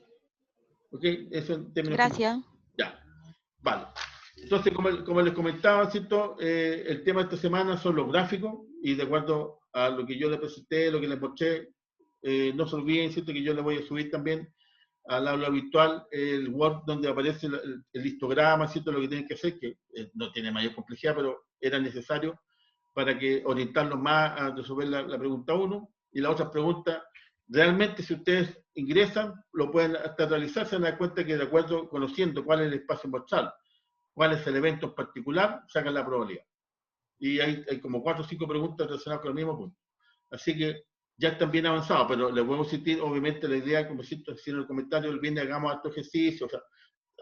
¿Ok? Eso en términos Gracias. finales. Ya. Vale. Entonces, como les comentaba, ¿cierto? El tema de esta semana son los gráficos, y de acuerdo a lo que yo les presenté, lo que les mostré, no se olviden, ¿cierto? Que yo les voy a subir también al aula virtual el Word donde aparece el histograma, ¿cierto? Lo que tienen que hacer, que no tiene mayor complejidad, pero era necesario para que orientarlos más a resolver la pregunta 1. Y la otra pregunta, realmente si ustedes ingresan, lo pueden hasta realizar, se dan cuenta que de acuerdo, conociendo cuál es el espacio muestral, cuál es el evento en particular, sacan la probabilidad. Y hay como 4 o 5 preguntas relacionadas con el mismo punto. Así que ya están bien avanzados, pero les voy a insistir, obviamente, la idea, como siento decir en el comentario, el viernes hagamos estos ejercicios, o sea,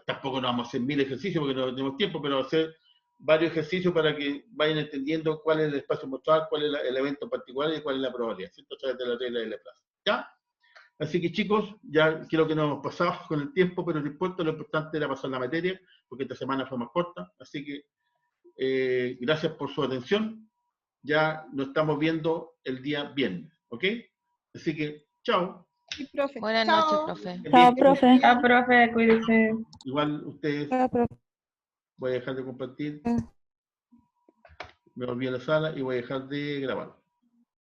tampoco nos vamos a hacer 1000 ejercicios porque no tenemos tiempo, pero hacer varios ejercicios para que vayan entendiendo cuál es el espacio muestral, cuál es el evento en particular y cuál es la probabilidad, ¿cierto? A través de la regla de Laplace. ¿Ya? Así que, chicos, ya creo que nos hemos pasado con el tiempo, pero no importa, lo importante era pasar la materia, porque esta semana fue más corta. Así que, gracias por su atención. Ya nos estamos viendo el día viernes, ¿ok? Así que, chao. Sí, profe. Buenas Chao. noches, profe. Chao, profe. Chao, profe, cuídese. Igual ustedes, Chao, profe. voy a dejar de compartir. Me volví a la sala y voy a dejar de grabar.